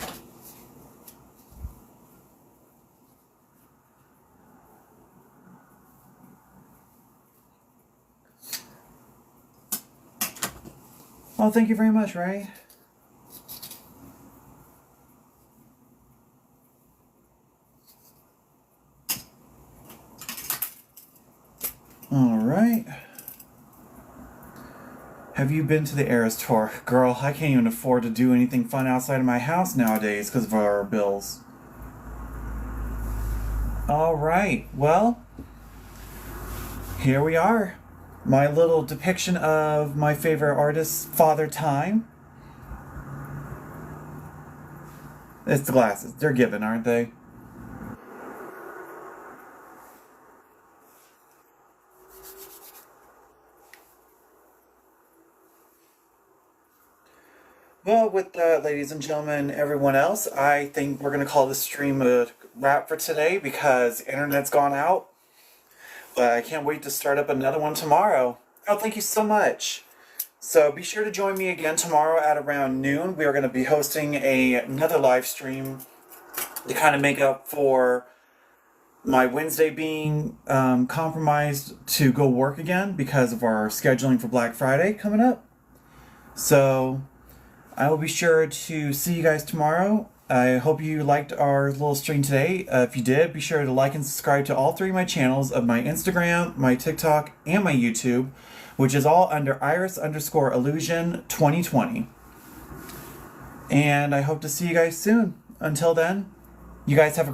Well, thank you very much, Ray. All right. Have you been to the Eras Tour? Girl, I can't even afford to do anything fun outside of my house nowadays because of our bills. Alright, well, here we are. My little depiction of my favorite artist, Father Time. It's the glasses. They're given, aren't they? Well, with that, ladies and gentlemen, everyone else, I think we're going to call this stream a wrap for today because the internet's gone out. But I can't wait to start up another one tomorrow. Oh, thank you so much. So be sure to join me again tomorrow at around noon. We are going to be hosting another live stream to kind of make up for my Wednesday being compromised to go work again because of our scheduling for Black Friday coming up. So I will be sure to see you guys tomorrow. I hope you liked our little stream today. If you did, be sure to like and subscribe to all three of my channels of my Instagram, my TikTok, and my YouTube, which is all under Iris_Illusion 2020. And I hope to see you guys soon. Until then, you guys have a